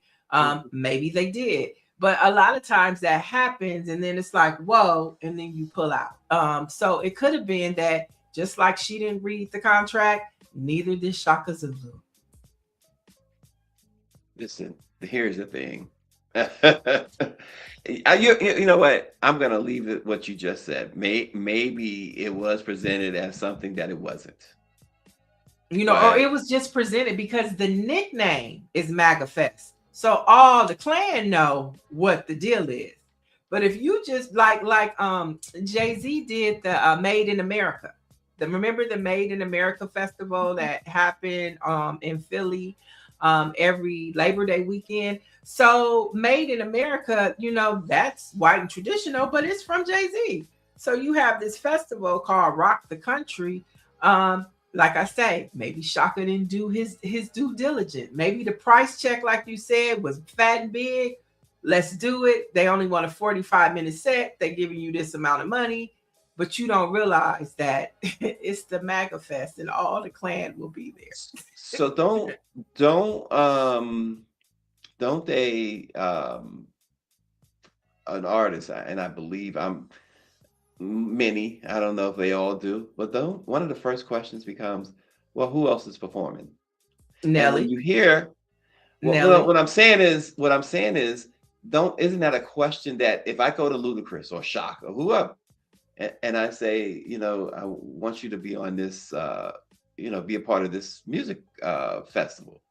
Maybe they did. But a lot of times that happens, and then it's like, whoa, and then you pull out. So it could have been that just like she didn't read the contract, neither did Shaka Zulu. Listen, here's the thing. You know what? I'm going to leave it what you just said. Maybe it was presented as something that it wasn't. You know, or it was just presented because the nickname is MAGAFest. So all the clan know what the deal is. But if you just like Jay-Z did the Made in America. Remember the Made in America festival that happened in Philly every Labor Day weekend. So Made in America, you know, that's white and traditional, but it's from Jay-Z. So you have this festival called Rock the Country. Like I say, maybe Shaka didn't do his due diligence. Maybe the price check, like you said, was fat and big. Let's do it. They only want a 45-minute set. They're giving you this amount of money, but you don't realize that it's the MAGAFest and all the clan will be there. So don't they an artist, and I believe many, I don't know if they all do, but one of the first questions becomes, well, who else is performing? Niele. When you hear, what I'm saying is, isn't that a question that if I go to Ludacris or Shock or whoever, and I say, you know, I want you to be on this, you know, be a part of this music festival,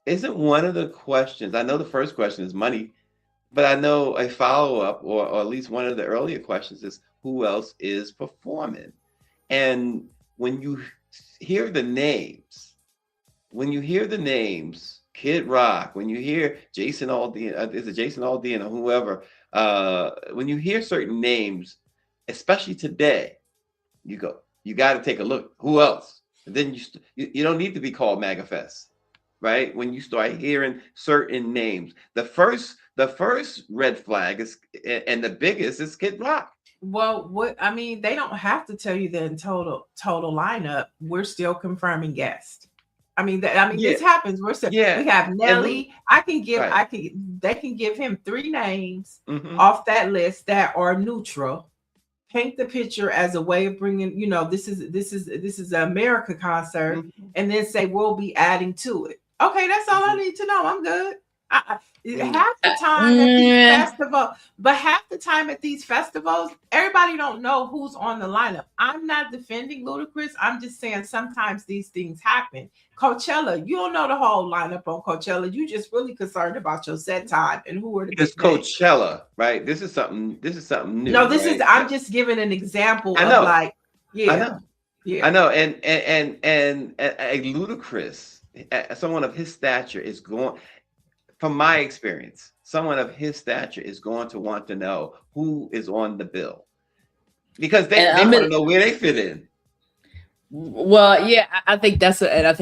isn't one of the questions, I know the first question is money, but I know a follow-up or at least one of the earlier questions is, who else is performing? And when you hear the names, Kid Rock, when you hear Jason Aldean, is it Jason Aldean or whoever, when you hear certain names, especially today, you go, you got to take a look. Who else? And then you don't need to be called MAGAFest, right? When you start hearing certain names, the first red flag is, and the biggest is Kid Rock. Well, they don't have to tell you the total lineup. We're still confirming guests. This happens. We have Niele. They can give him 3 names off that list that are neutral. Paint the picture as a way of bringing, you know, this is an America concert, and then say we'll be adding to it. Okay, that's all I need to know. I'm good. Half the time at these festivals, everybody don't know who's on the lineup. I'm not defending Ludacris. I'm just saying sometimes these things happen. Coachella, you don't know the whole lineup on Coachella. You just really concerned about your set time and who are the It's Coachella, right? This is something new. No, I'm just giving an example of like, I know. And a Ludacris, someone of his stature is going, from my experience, someone of his stature is going to want to know who is on the bill, because they want to know where they fit in. Well, yeah, I think that's a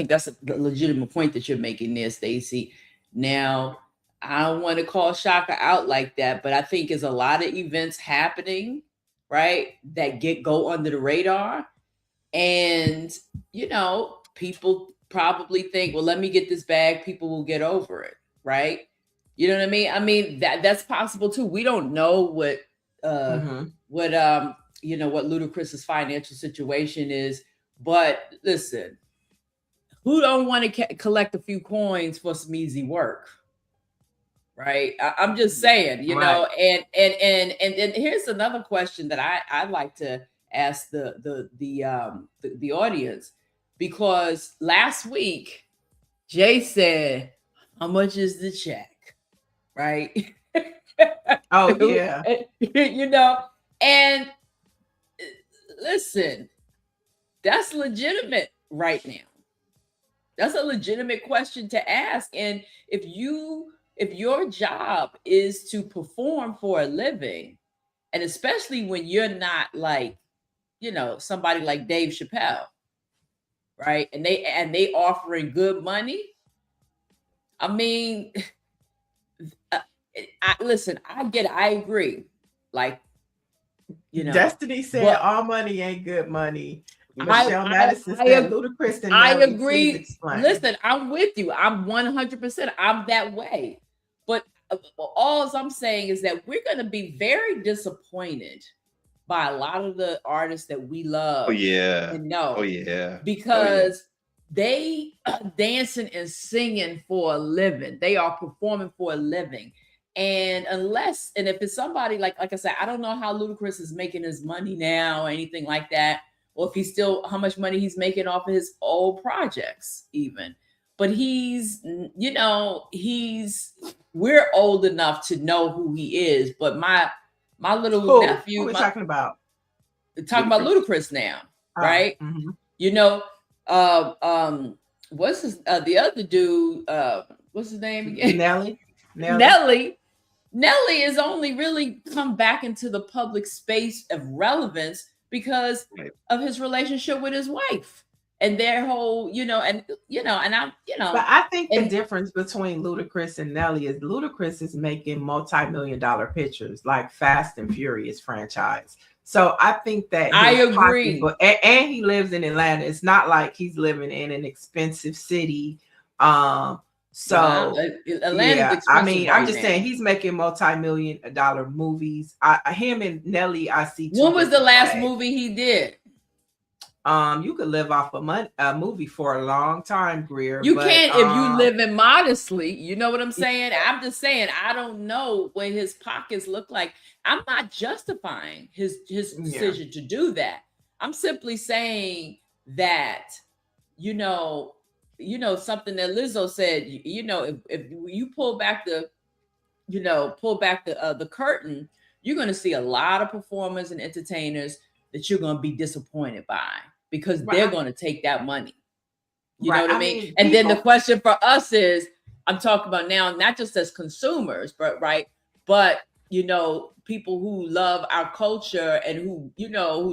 legitimate point that you're making there, Stacy. Now, I don't want to call Shaka out like that, but I think there's a lot of events happening, right, that go under the radar, and you know, people probably think, well, let me get this bag, people will get over it. Right. You know what I mean? I mean, that's possible too. We don't know what Ludacris's financial situation is, but listen, who don't want to collect a few coins for some easy work? Right. I'm just saying, you know, and here's another question that I'd like to ask the audience, because last week Jay said, how much is the check? Right? Oh, yeah. You know, and listen, that's legitimate right now. That's a legitimate question to ask. And if your job is to perform for a living, and especially when you're not like, you know, somebody like Dave Chappelle, right? And they offering good money. I mean, listen, I get it. I agree. Like, you know, Destiny said but all money ain't good money. I Michelle Madison said Ludacris and I Nelly, agree. please explain. Listen, I'm with you. I'm 100%. I'm that way. But all I'm saying is that we're going to be very disappointed by a lot of the artists that we love. Oh yeah. And know. Oh yeah. Because they are dancing and singing for a living. They are performing for a living. And if it's somebody like I said, I don't know how Ludacris is making his money now or anything like that, or if he's still, how much money he's making off of his old projects even. But he's, you know, we're old enough to know who he is. But my little nephew, who are we talking about? Talking about Ludacris now, right? Mm-hmm. You know, what's his the other dude? What's his name again? Nelly is only really come back into the public space of relevance because of his relationship with his wife and their whole, and I'm, But I think the difference between Ludacris and Nelly is Ludacris is making multi-million-dollar pictures like Fast and Furious franchise. So I think that I agree. And he lives in Atlanta. It's not like he's living in an expensive city. So Atlanta's I mean, I'm just saying he's making multi-million-dollar movies. Him and Nelly, I see. When was the last movie he did? You could live off a movie for a long time, Greer. You can if you live in modestly. You know what I'm saying? I'm just saying I don't know what his pockets look like. I'm not justifying his decision to do that. I'm simply saying that, something that Lizzo said, if you pull back the curtain, you're going to see a lot of performers and entertainers that you're going to be disappointed by because they're going to take that money. You know what I mean? And then the question for us is, I'm talking about now, not just as consumers, but people who love our culture and who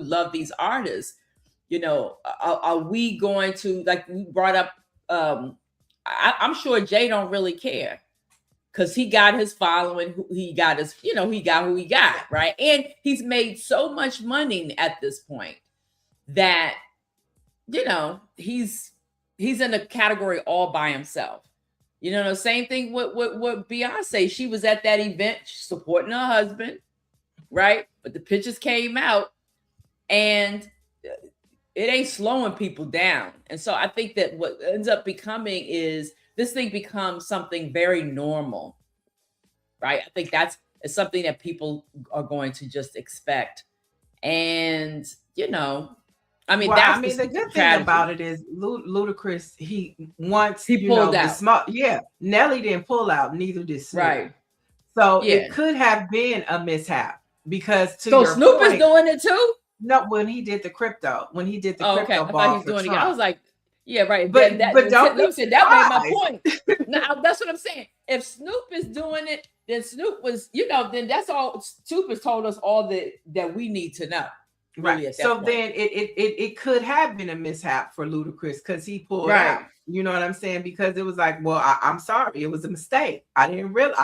love these artists, are we going to, like we brought up, I'm sure Jay don't really care because he got his following, he got who he got, right? And he's made so much money at this point that, he's in a category all by himself. The same thing with Beyonce. She was at that event supporting her husband, right? But the pictures came out and it ain't slowing people down. And so I think that what ends up becoming is this thing becomes something very normal, right? I think it's something that people are going to just expect. And, the good thing about it is Ludacris, he pulled out. Nelly didn't pull out, neither did Snoop. Right. So it could have been a mishap because Snoop is doing it too? No, when he did the crypto, crypto I thought he was doing it. I was like, yeah, right. But that made my point. Now that's what I'm saying. If Snoop is doing it, then Snoop was, then that's all. Snoop has told us all that we need to know. Right. Really so then it could have been a mishap for Ludacris because he pulled out. You know what I'm saying? Because it was like, well, I'm sorry, it was a mistake. I didn't read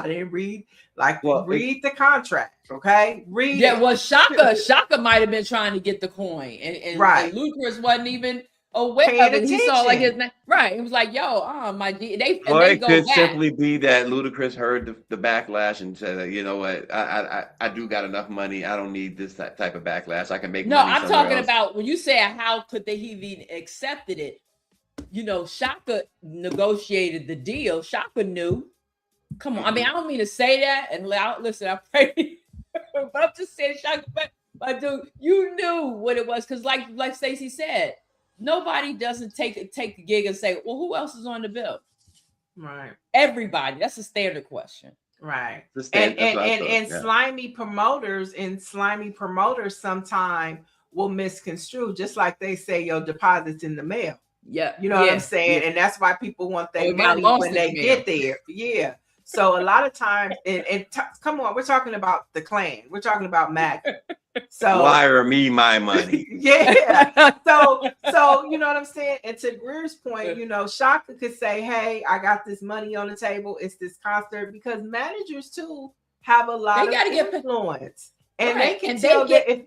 the contract. Okay, read. Yeah, well, Shaka might have been trying to get the coin, and Ludacris wasn't even aware of it. He saw like his name. Right. He was like, yo, my G. It could simply be that Ludacris heard the backlash and said, you know what, I do got enough money. I don't need this type of backlash. I can make money. No, I'm talking about when you say how could they even accepted it. Shaka negotiated the deal. Shaka knew. Come on. I mean, I don't mean to say that. And listen, I pray, but I'm just saying, Shaka, but dude, you knew what it was. Because like Stacy said, nobody doesn't take the gig and say, well, who else is on the bill? Right. Everybody. That's a standard question. Right. And slimy promoters sometime will misconstrue, just like they say your deposit's in the mail. Yeah. You know what I'm saying? Yeah. And that's why people want their money when they get there. Yeah. So a lot of times, come on, we're talking about the Klan. We're talking about Mac. So wire me my money. yeah. So you know what I'm saying? And to Greer's point, you know, Shaka could say, hey, I got this money on the table. It's this concert, because managers too have a lot of influence. And they can tell that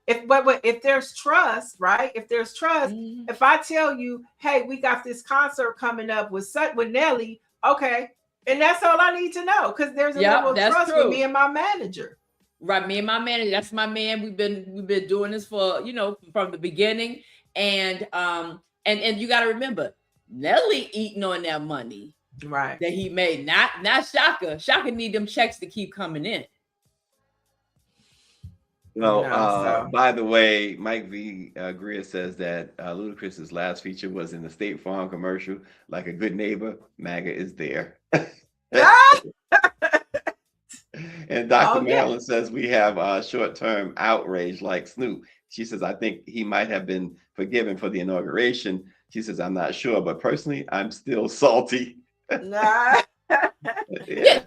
if there's trust, right? If there's trust, if I tell you, hey, we got this concert coming up with Niele, okay. And that's all I need to know, because there's a level of trust with me and my manager. Right, me and my manager, that's my man. We've been doing this for, you know, from the beginning. And you got to remember, Niele eating on that money, right, that he made, not Shaka. Shaka need them checks to keep coming in. Well, by the way, Mike V. Greer says that Ludacris's last feature was in the State Farm commercial. Like a good neighbor, MAGA is there. And Dr. Marilyn says we have short-term outrage like Snoop. She says, I think he might have been forgiven for the inauguration. She says, I'm not sure, but personally, I'm still salty. Yeah,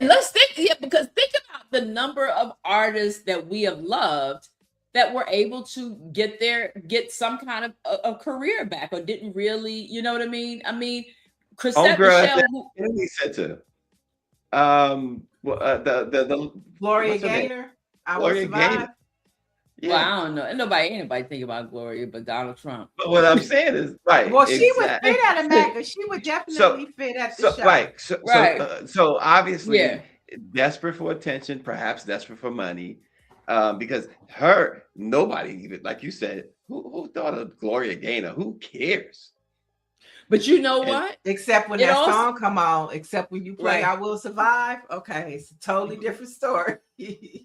let's think. Yeah, because think about the number of artists that we have loved that were able to get some kind of a career back, or didn't really, you know what I mean? I mean, Chrisette Michelle, he said to the Gloria Gaynor. I Will Survive. Yeah. Well, I don't know. Ain't nobody think about Gloria but Donald Trump. But what I'm saying is, right. Well, she would fit at a MAGA. She would definitely fit at the show. Right. So obviously, desperate for attention, perhaps desperate for money, because nobody even, like you said, who thought of Gloria Gaynor? Who cares? But you know what? Except when that song come on, except when you play I Will Survive. Okay, it's a totally different story.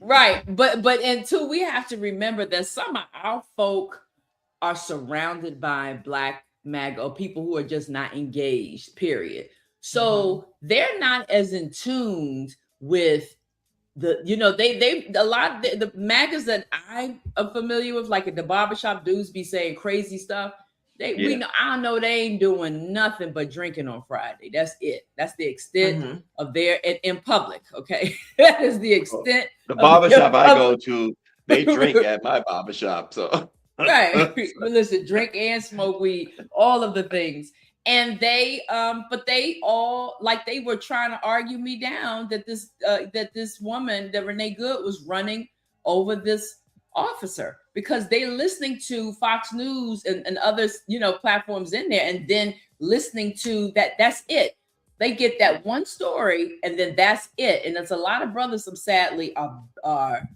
Right. But and two, we have to remember that some of our folk are surrounded by Black MAGA, or people who are just not engaged, period. So they're not as in tune with the, you know, they a lot of the MAGAs that I am familiar with, like at the barbershop dudes be saying crazy stuff. We know, I know they ain't doing nothing but drinking on Friday. That's it. That's the extent of their in public. Okay, that is the extent. The barbershop I go to, they drink at my barbershop. So right, but listen, drink and smoke weed, all of the things. And but they all, like, they were trying to argue me down that this woman, that Renee Good, was running over this officer, because they listening to Fox News and other, you know, platforms in there, and then listening to that's it. They get that one story and then that's it. And there's a lot of brothers, some sadly are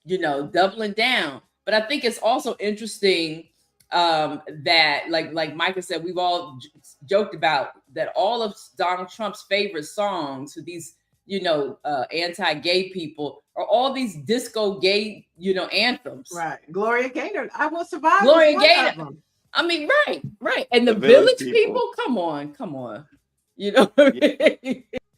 you know, doubling down. But I think it's also interesting that like Micah said, we've all joked about that all of Donald Trump's favorite songs for these, you know, anti-gay people are all these disco gay, you know, anthems. Right. Gloria Gaynor, I Will Survive. Gloria Gaynor. I mean, right. And the village people, come on. You know,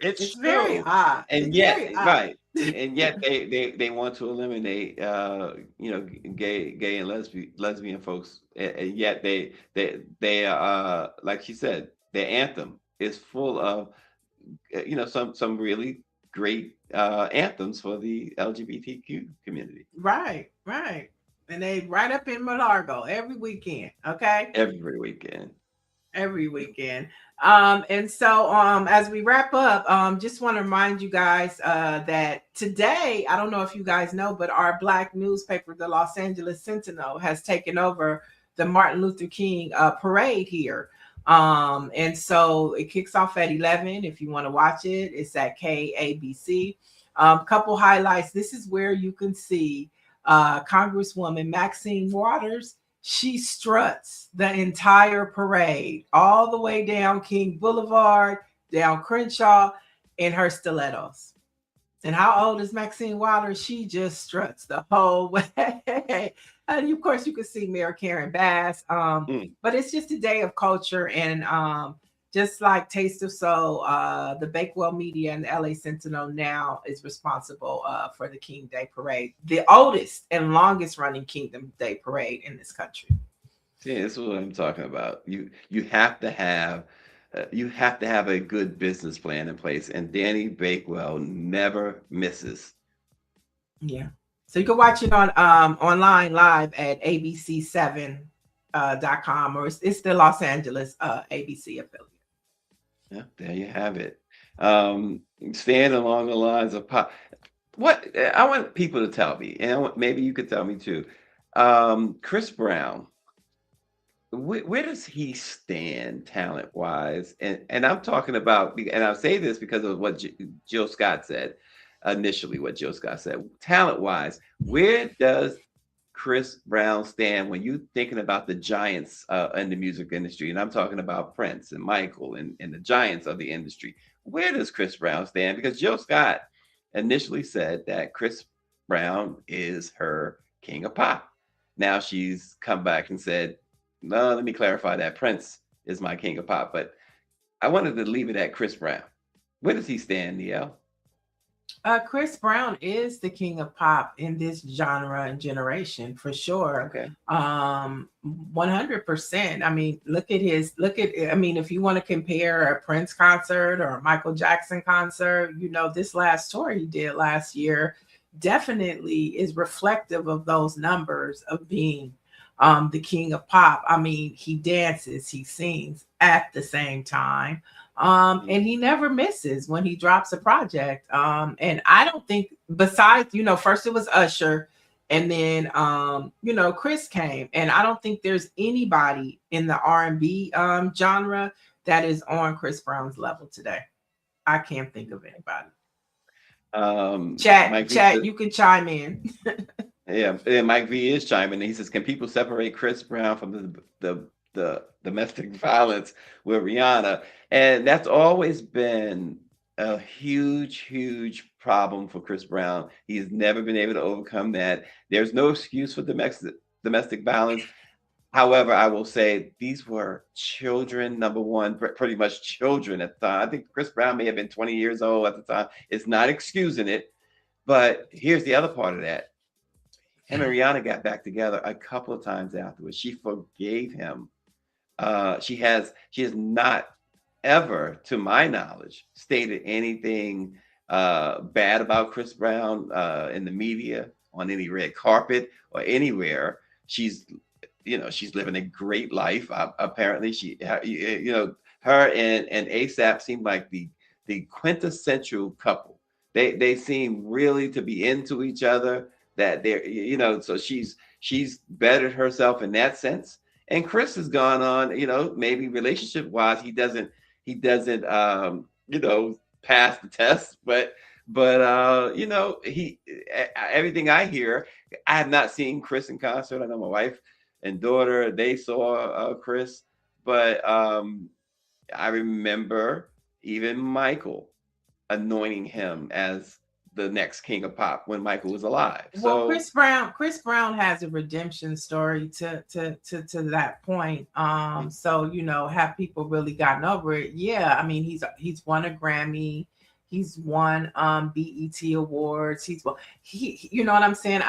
it's very high. And yet, right. And yet they want to eliminate you know, gay and lesbian folks, and yet they like she said, their anthem is full of, you know, some really great anthems for the LGBTQ community. Right. And they right up in Malargo every weekend. Okay. Every weekend. And so as we wrap up, just want to remind you guys that today, I don't know if you guys know, but our Black newspaper, the Los Angeles Sentinel, has taken over the Martin Luther King parade here. And so it kicks off at 11. If you want to watch it, it's at KABC. Couple highlights. This is where you can see Congresswoman Maxine Waters. She struts the entire parade all the way down King Boulevard, down Crenshaw, in her stilettos. And how old is Maxine Waters? She just struts the whole way. And of course, you can see Mayor Karen Bass. But it's just a day of culture. And just like Taste of Soul, the Bakewell Media and the LA Sentinel now is responsible for the King Day Parade, the oldest and longest running Kingdom Day Parade in this country. See, this is what I'm talking about. You have to have you have to have a good business plan in place, and Danny Bakewell never misses. Yeah. So you can watch it on online live at abc7.com, or it's the Los Angeles ABC affiliate. Yeah, there you have it. Staying along the lines of pop, what I want people to tell me, and maybe you could tell me too. Chris Brown, where does he stand talent wise? And I'm talking about, and I'll say this because of what Jill Scott said initially. What Jill Scott said, talent wise, where does Chris Brown stand when you're thinking about the giants in the music industry? And I'm talking about Prince and Michael and the giants of the industry. Where does Chris Brown stand? Because Jill Scott initially said that Chris Brown is her king of pop. Now she's come back and said, no, let me clarify that Prince is my king of pop. But I wanted to leave it at Chris Brown. Where does he stand, Niele? Chris Brown is the king of pop in this genre and generation for sure. Okay. 100%. I mean, I mean, if you want to compare a Prince concert or a Michael Jackson concert, this last tour he did last year definitely is reflective of those numbers of being the king of pop. I mean, he dances, he sings at the same time. And he never misses when he drops a project. And I don't think, besides, first it was Usher, and then Chris came, and I don't think there's anybody in the R&B genre that is on Chris Brown's level today. I can't think of anybody. Chat, you can chime in. Yeah, Mike V is chiming in. He says, can people separate Chris Brown from the domestic violence with Rihanna? And that's always been a huge problem for Chris Brown. He's never been able to overcome that. There's no excuse for domestic violence. However, I will say these were children, number one, pretty much children at the time. I think Chris Brown may have been 20 years old at the time. It's not excusing it. But here's the other part of that. Him and Rihanna got back together a couple of times afterwards. She forgave him. She has not ever, to my knowledge, stated anything bad about Chris Brown in the media, on any red carpet or anywhere. She's living a great life. Apparently, her and ASAP seem like the quintessential couple. They seem really to be into each other. That they're, so she's bettered herself in that sense. And Chris has gone on, maybe relationship wise, he doesn't pass the test, but he, everything I hear, I have not seen Chris in concert. I know my wife and daughter, they saw Chris, but I remember even Michael anointing him as the next king of pop when Michael was alive. Well, Chris Brown has a redemption story to that point. So have people really gotten over it? Yeah, I mean he's won a Grammy, he's won BET awards. You know what I'm saying?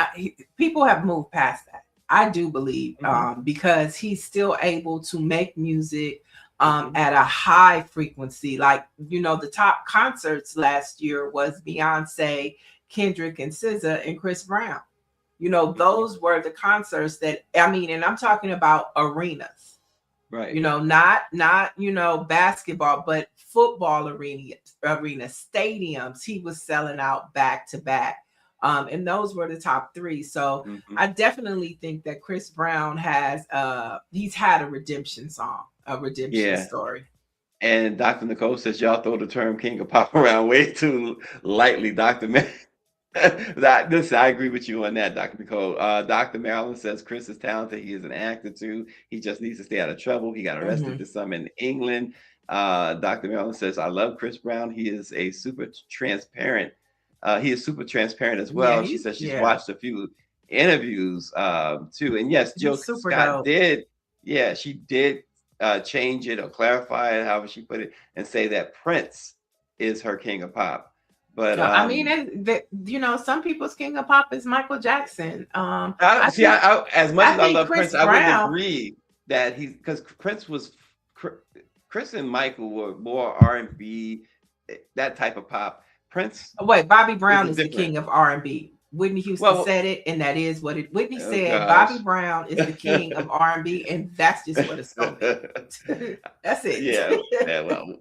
People have moved past that. I do believe because he's still able to make music at a high frequency. Like, the top concerts last year was Beyonce, Kendrick, and SZA, and Chris Brown. Those were the concerts that, and I'm talking about arenas, right? Not basketball, but football arena stadiums. He was selling out back to back. And those were the top three. So I definitely think that Chris Brown he's had a redemption song, a redemption story. And Dr. Nicole says, y'all throw the term king of pop around way too lightly, Dr. Listen, I agree with you on that, Dr. Nicole. Dr. Marilyn says Chris is talented. He is an actor too. He just needs to stay out of trouble. He got arrested this summer in England. Dr. Marilyn says, I love Chris Brown. He is super transparent as well. Yeah, she says she's watched a few interviews too. And yes, Jill Scott did. Yeah, she did change it or clarify it, however she put it, and say that Prince is her king of pop. But some people's king of pop is Michael Jackson. As much as I love Prince, I would agree that because Prince Chris and Michael were more R&B, that type of pop. Prince. Wait, Bobby Brown is the different. king of R&B. Whitney Houston Well, said it, and that is what it. Whitney oh, said gosh. Bobby Brown is the king of R&B, and that's just what it's going to be. That's it. Yeah, well,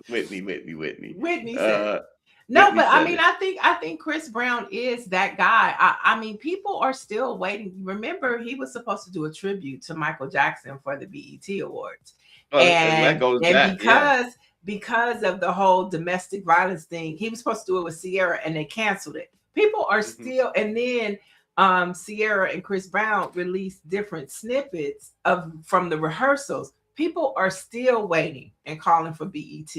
Whitney. Whitney said. No, Whitney but I said mean, it. I think Chris Brown is that guy. I mean, people are still waiting. Remember, he was supposed to do a tribute to Michael Jackson for the BET Awards, Well, and that goes back, because of the whole domestic violence thing, he was supposed to do it with Sierra, and they canceled it. People are still, and then Sierra and Chris Brown released different snippets from the rehearsals. People are still waiting and calling for BET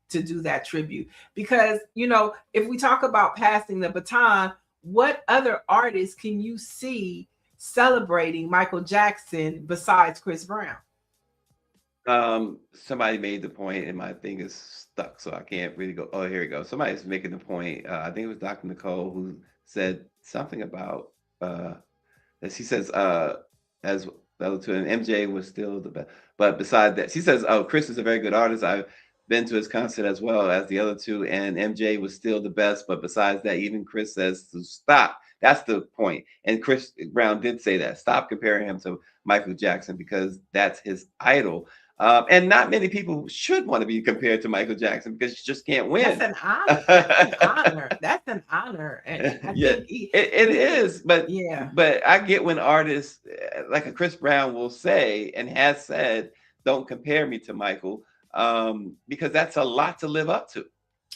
to do that tribute, because, you know, if we talk about passing the baton, what other artists can you see celebrating Michael Jackson besides Chris Brown? Somebody made the point, and my thing is stuck, so I can't really go. Oh, here we go. Somebody's making the point. I think it was Dr. Nicole who said something about that. She says as the other two, and MJ was still the best. But beside that, she says, "Oh, Chris is a very good artist. I've been to his concert as well as the other two, and MJ was still the best. But besides that, even Chris says to stop." That's the point. And Chris Brown did say that. Stop comparing him to Michael Jackson, because that's his idol. And not many people should want to be compared to Michael Jackson, because you just can't win. That's an honor. That's an honor. That's an honor. And I think it is. But yeah, but I get when artists like a Chris Brown will say, and has said, don't compare me to Michael, because that's a lot to live up to.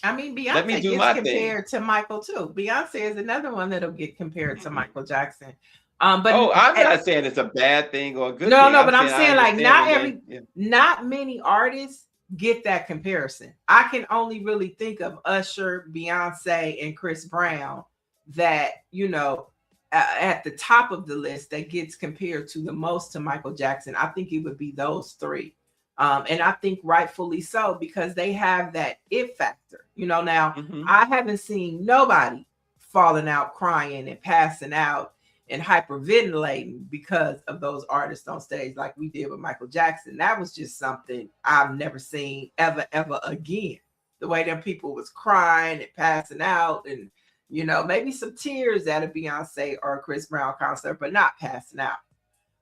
I mean, Let me Beyonce do gets my compared to Michael too. Beyonce is another one that'll get compared to Michael Jackson. But I'm not saying it's a bad thing or a good no, thing. but I'm saying like understand not many artists get that comparison. I can only really think of Usher, Beyonce, and Chris Brown that, you know, at the top of the list that gets compared to the most to Michael Jackson. I think it would be those three. And I think rightfully so, because they have that it factor. You know, now I haven't seen nobody falling out crying and passing out and hyperventilating because of those artists on stage like we did with Michael Jackson. That was just something I've never seen ever again. The way them people was crying and passing out, and, you know, maybe some tears at a Beyonce or a Chris Brown concert, but not passing out.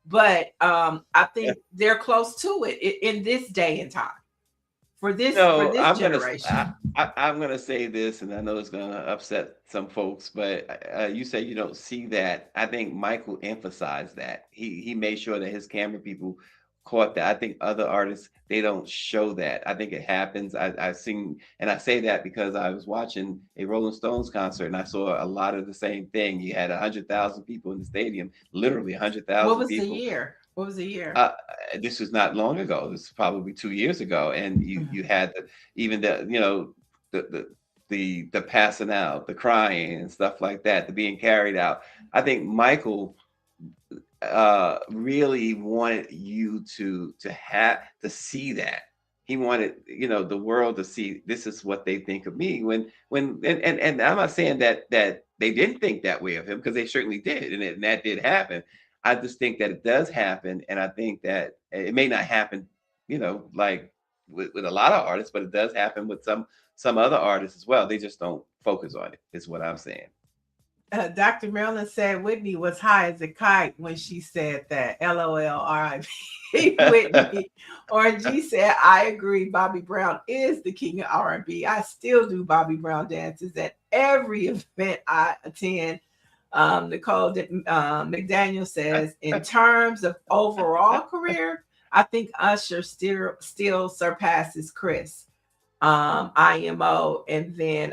But I think they're close to it in this day and time. For this generation. I'm gonna say this, and I know it's gonna upset some folks, but you say you don't see that. I think Michael emphasized that. He made sure that his camera people caught that. I think other artists, they don't show that. I think it happens. I've seen, and I say that because I was watching a Rolling Stones concert, and I saw a lot of the same thing. You had 100,000 people in the stadium, literally 100,000. What was the year? What was the year? This was not long ago. This was probably 2 years ago, and you had the passing out, the crying, and stuff like that, the being carried out. I think Michael really wanted you to see that. He wanted, you know, the world to see, this is what they think of me. And I'm not saying that they didn't think that way of him, because they certainly did, and that did happen. I just think that it does happen, and I think that it may not happen, you know, like with a lot of artists, but it does happen with some other artists as well. They just don't focus on it, is what I'm saying. Dr. Marilyn said Whitney was high as a kite when she said that. LOL, R.I.P. Whitney. Orange G said, I agree. Bobby Brown is the king of R&B. I still do Bobby Brown dances at every event I attend. Nicole McDaniel says, in terms of overall career, I think Usher still surpasses Chris. IMO. And then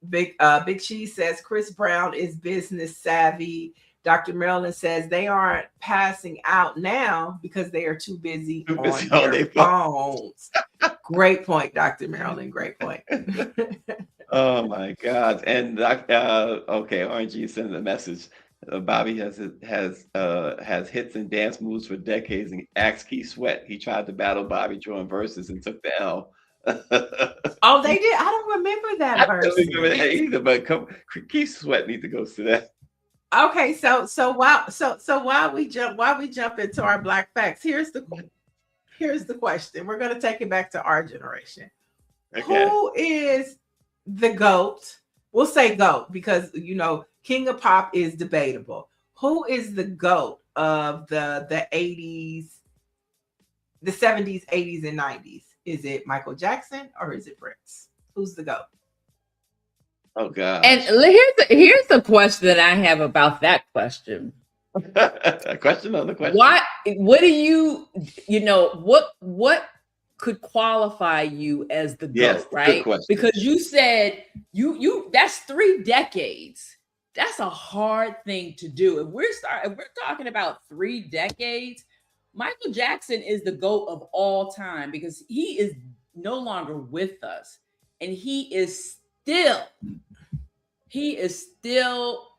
Big Cheese says Chris Brown is business savvy. Dr. Marilyn says they aren't passing out now because they are too busy on their phones. Great point, Dr. Marilyn. Great point. Oh my God! And okay, RNG sent a message. Bobby has hits and dance moves for decades, and asked Keith Sweat. He tried to battle Bobby drawing verses and took the L. Oh, they did. I don't remember that verse. I don't remember that either. But Keith Sweat need to go to that. Okay, so while we jump into our Black Facts, here's the Here's the question. We're going to take it back to our generation. Okay. Who is the GOAT? We'll say GOAT because, King of Pop is debatable. Who is the GOAT of the 80s, the 70s, 80s, and 90s? Is it Michael Jackson or is it Prince? Who's the GOAT? Oh God. And here's the question that I have about that question. A question on the question. What do you what could qualify you as the GOAT, Yes, good right? question. Because you said you that's 3 decades. That's a hard thing to do. If we're talking about 3 decades, Michael Jackson is the GOAT of all time because he is no longer with us, and he is still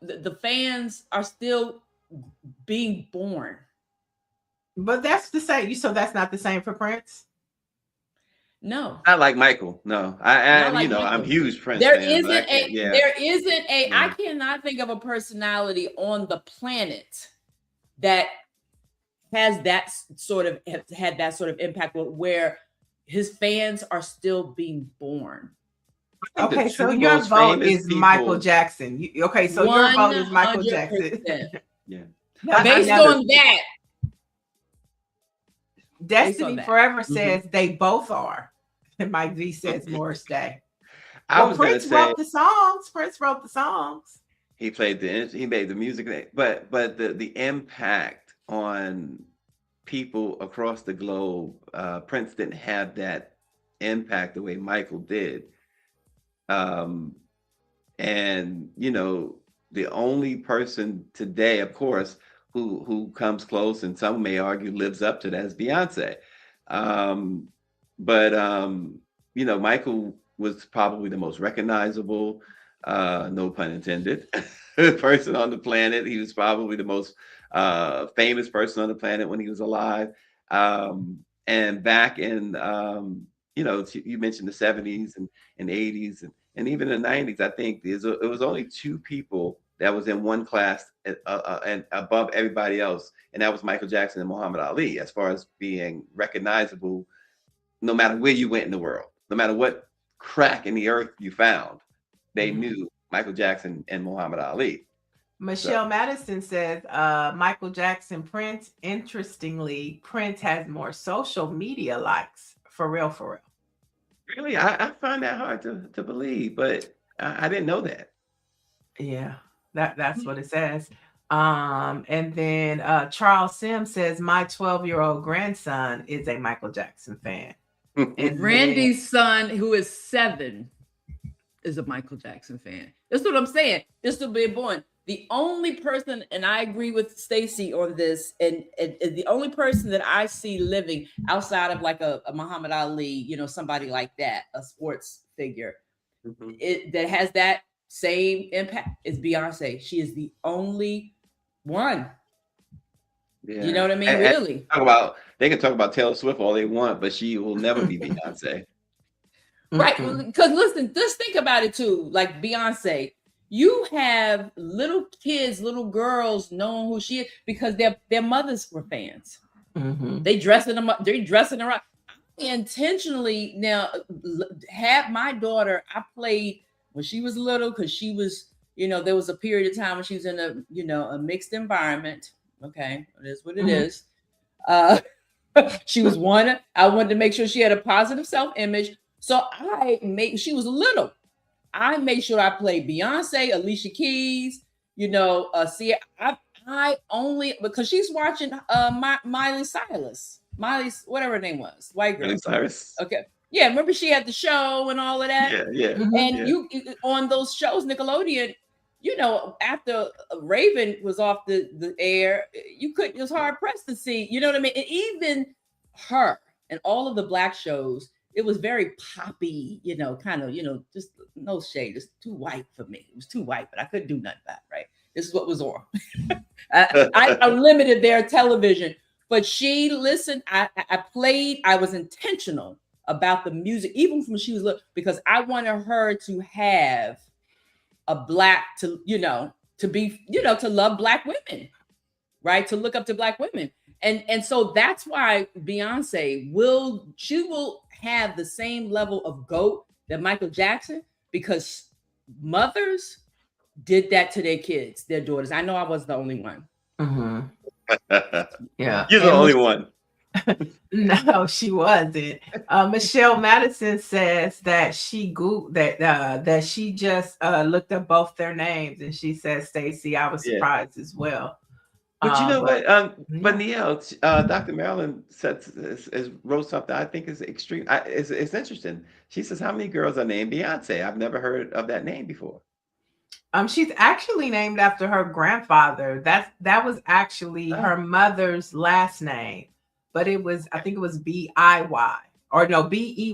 the fans are still being born. But that's the same. So that's not the same for Prince? No. Not like Michael. No. I'm Michael. huge Prince There fan. isn't a I cannot think of a personality on the planet that has had that sort of impact where his fans are still being born. Okay, so your vote is Michael Jackson. Your vote is Michael Jackson. Yeah. Based on that, Destiny Forever says they both are. And Mike V says Morris Day. Prince wrote the songs. Prince wrote the songs. He made the music, but the impact on people across the globe, Prince didn't have that impact the way Michael did. And the only person today, of course, who comes close, and some may argue lives up to that, is Beyonce. Michael was probably the most recognizable, no pun intended, person on the planet. He was probably the most famous person on the planet when he was alive. And back in, you mentioned the 70s and 80s and even the 90s, I think it was only 2 people that was in one class and above everybody else. And that was Michael Jackson and Muhammad Ali, as far as being recognizable, no matter where you went in the world, no matter what crack in the earth you found, they knew Michael Jackson and Muhammad Ali. Michelle Madison says Michael Jackson, Prince. Interestingly, Prince has more social media likes. For real. Really? I find that hard to believe, but I didn't know that. Yeah, that's what it says. And then Charles Sims says my 12-year-old grandson is a Michael Jackson fan. And Randy's son, who is 7, is a Michael Jackson fan. That's what I'm saying. This will be born. The only person, and I agree with Stacy on this, and the only person that I see living outside of like a Muhammad Ali, somebody like that, a sports figure, that has that same impact is Beyonce. She is the only one. Yeah. You know what I mean? Really. They can talk about Taylor Swift all they want, but she will never be Beyonce. Right. Because listen, just think about it too. Like Beyonce, you have little kids, little girls knowing who she is because their mothers were fans. They dressing them up. They're dressing her up. I intentionally now have my daughter. I played when she was little because she was, there was a period of time when she was in a mixed environment. Okay, it is what it is. She was one. I wanted to make sure she had a positive self-image. So she was little. I made sure I played Beyonce, Alicia Keys, see, I only, because she's watching Miley Cyrus, whatever her name was, white girl. Miley Cyrus. Okay. Yeah, remember she had the show and all of that? Yeah. And you on those shows, Nickelodeon, after Raven was off the air, it was hard pressed to see, you know what I mean? And even her and all of the Black shows, it was very poppy, kind of, just no shade. It's too white for me. It was too white, but I couldn't do nothing about it, right? This is what was on. I limited their television, but she listened. I played. I was intentional about the music, even when she was little, because I wanted her to have a Black, to be, to love Black women, right? To look up to Black women. And so that's why Beyonce she will have the same level of GOAT that Michael Jackson, because mothers did that to their kids, their daughters. I know I was the only one. Yeah, You're the only one. No, she wasn't. Michelle Madison says that she that she just looked up both their names, and she says, Stacy, I was surprised as well. But you know what? But yeah. Niele, Dr. Marilyn wrote something I think is extreme. It's interesting. She says, how many girls are named Beyonce? I've never heard of that name before. She's actually named after her grandfather. That was actually her mother's last name, but I think it was B-I-Y, or no, B-E-Y-I-N-C-E.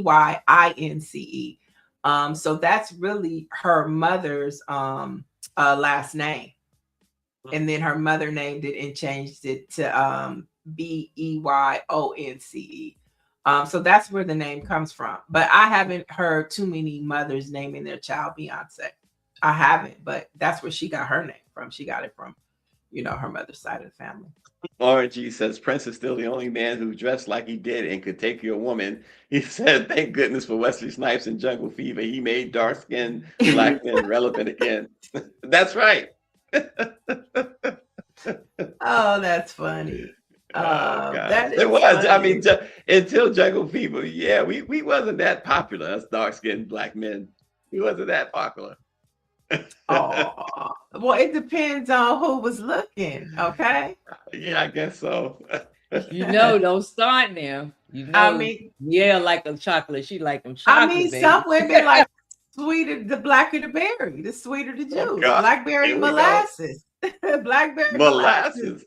So that's really her mother's last name. And then her mother named it and changed it to B-E-Y-O-N-C-E. So that's where the name comes from. But I haven't heard too many mothers naming their child Beyonce. I haven't, but that's where she got her name from. She got it from, her mother's side of the family. RG says Prince is still the only man who dressed like he did and could take your woman. He said, thank goodness for Wesley Snipes and Jungle Fever. He made dark-skinned black men relevant again. That's right. Oh, that's funny. It was. Funny. I mean, until Jungle Fever, we wasn't that popular as dark-skinned black men. We wasn't that popular. Oh, well, it depends on who was looking. Okay. Yeah, I guess so. Don't start now. I mean, like a chocolate. She like them chocolate. I mean, baby. Some women like sweeter, the blacker the berry, the sweeter the juice. Blackberry molasses. Blackberry molasses.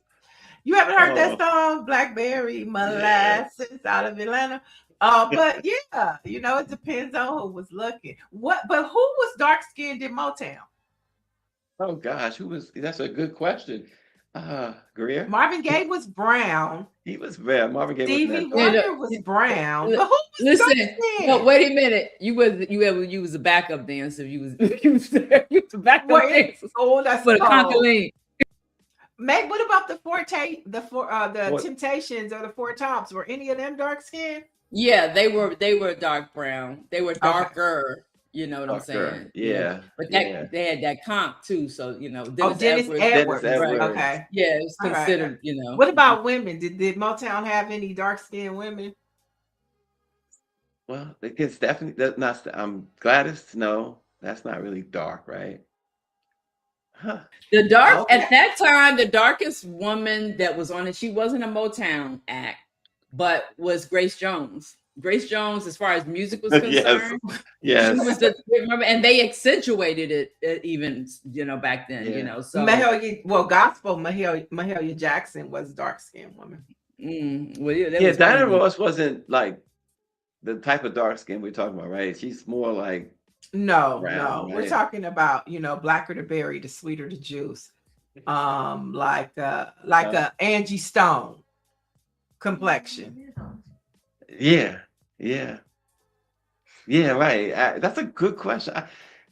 You haven't heard that song, Blackberry Molasses, out of Atlanta? But it depends on who was looking. But who was dark skinned in Motown? Oh gosh, that's a good question. Greer. Marvin Gaye was brown. He was brown. Marvin Gaye Stevie Wonder was brown. But who was listen, no, wait a minute. You was a backup dancer. You was a backup dancer. Oh, that's for the Conquerline. Meg, what about the Temptations or the Four Tops? Were any of them dark skinned? Yeah, they were dark brown. They were darker. You know what I'm saying? Yeah. But they had that comp too. So Dennis Edwards. Right. Okay. Yeah, it's considered. What about women? Did Motown have any dark skinned women? Well, it's definitely not. Gladys. No, that's not really dark, right? Huh. The dark at that time, the darkest woman that was on it, she wasn't a Motown act, but was Grace Jones. Grace Jones, as far as music was concerned, yes. She was remember, and they accentuated it even, back then, So gospel Mahalia Jackson was a dark skinned woman. Diana Ross wasn't like the type of dark skin we're talking about, right? She's more like brown, right? We're talking about blacker the berry, the sweeter the juice, like a Angie Stone complexion. Yeah, right. That's a good question.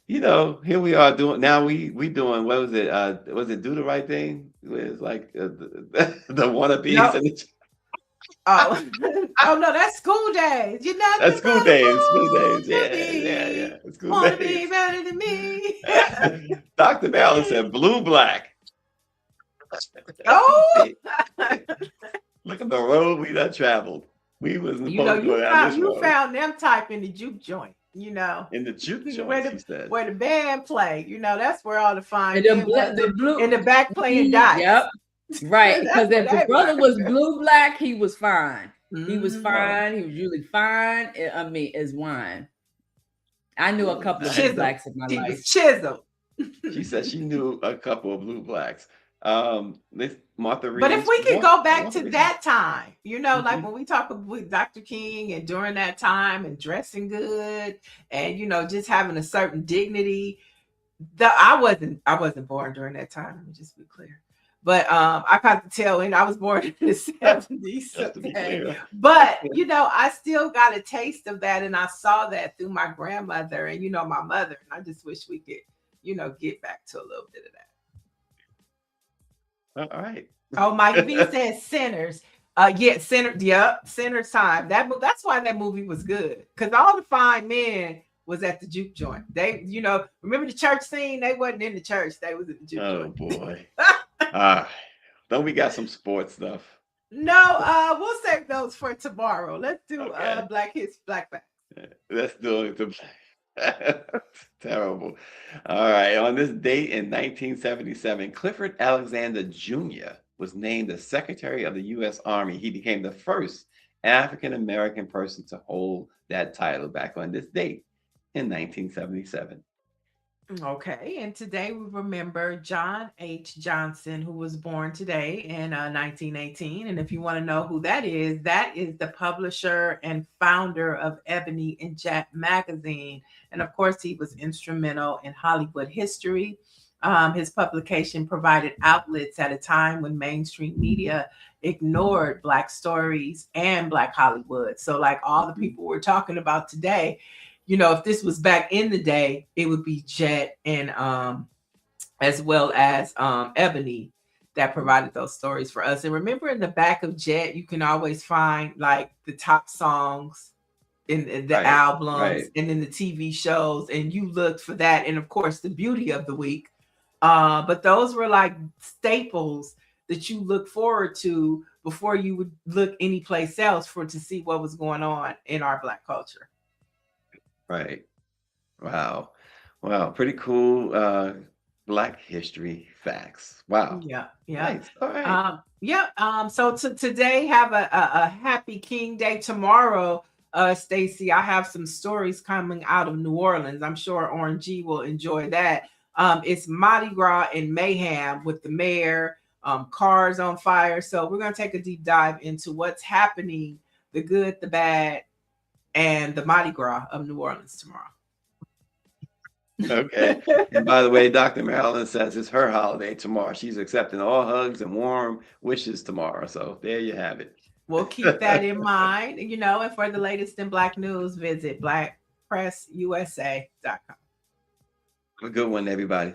Here we are doing now. We doing, what was it? Was it Do the Right Thing? It was like the wannabes. No. Oh no, that's School Days. That's School Days. School Days. Yeah. School Wanna Days. be better than me. Dr. Marilyn said blue black. Oh, look at the road we done traveled. We was you found them type in the juke joint. In the juke joint, where the band play. That's where all the fine the blue in the back playing dice. Yep. Right, because if the brother was blue black, he was fine. He was fine. He was really fine. I mean, as wine. I knew a couple of blue blacks in my life. Chisel. She said she knew a couple of blue blacks. Martha Reed. But if we could go back to that time, like when we talk with Dr. King and during that time and dressing good and just having a certain dignity. I wasn't born during that time. Let me just be clear. But I got to tell, and I was born in the 70s. Okay. But I still got a taste of that, and I saw that through my grandmother and my mother. And I just wish we could, get back to a little bit of that. All right. Oh, Mike B says sinners. Yeah, Center Time. That's why that movie was good. Because all the fine men was at the juke joint. They, remember the church scene? They wasn't in the church. They was at the juke joint. Oh boy. Don't we got some sports stuff? No, we'll save those for tomorrow. Let's do Okay. Black Facts. Let's do it. Terrible. All right. On this date in 1977, Clifford Alexander Jr. was named the Secretary of the U.S. Army. He became the first African American person to hold that title back on this date in 1977. Okay, and today we remember John H. Johnson, who was born today in 1918. And if you want to know who that is the publisher and founder of Ebony and Jet magazine. And of course, he was instrumental in Hollywood history. His publication provided outlets at a time when mainstream media ignored Black stories and Black Hollywood. So, like all the people we're talking about today, if this was back in the day, it would be Jet and as well as Ebony that provided those stories for us. And remember, in the back of Jet, you can always find like the top songs in the albums and in the TV shows, and you looked for that. And of course, the beauty of the week. But those were like staples that you look forward to before you would look anyplace else to see what was going on in our Black culture. Right. Wow. Pretty cool. Black history facts. Wow. Yeah. Nice. All right. So today, have a happy King Day. Tomorrow, Stacy, I have some stories coming out of New Orleans. I'm sure Orange G will enjoy that. It's Mardi Gras and mayhem with the mayor, cars on fire. So we're going to take a deep dive into what's happening, the good, the bad, and the Mardi Gras of New Orleans tomorrow. Okay. And by the way, Dr. Marilyn says it's her holiday tomorrow. She's accepting all hugs and warm wishes tomorrow. So there you have it. We'll keep that in mind. And for the latest in Black news, visit BlackPressUSA.com. Have a good one, everybody.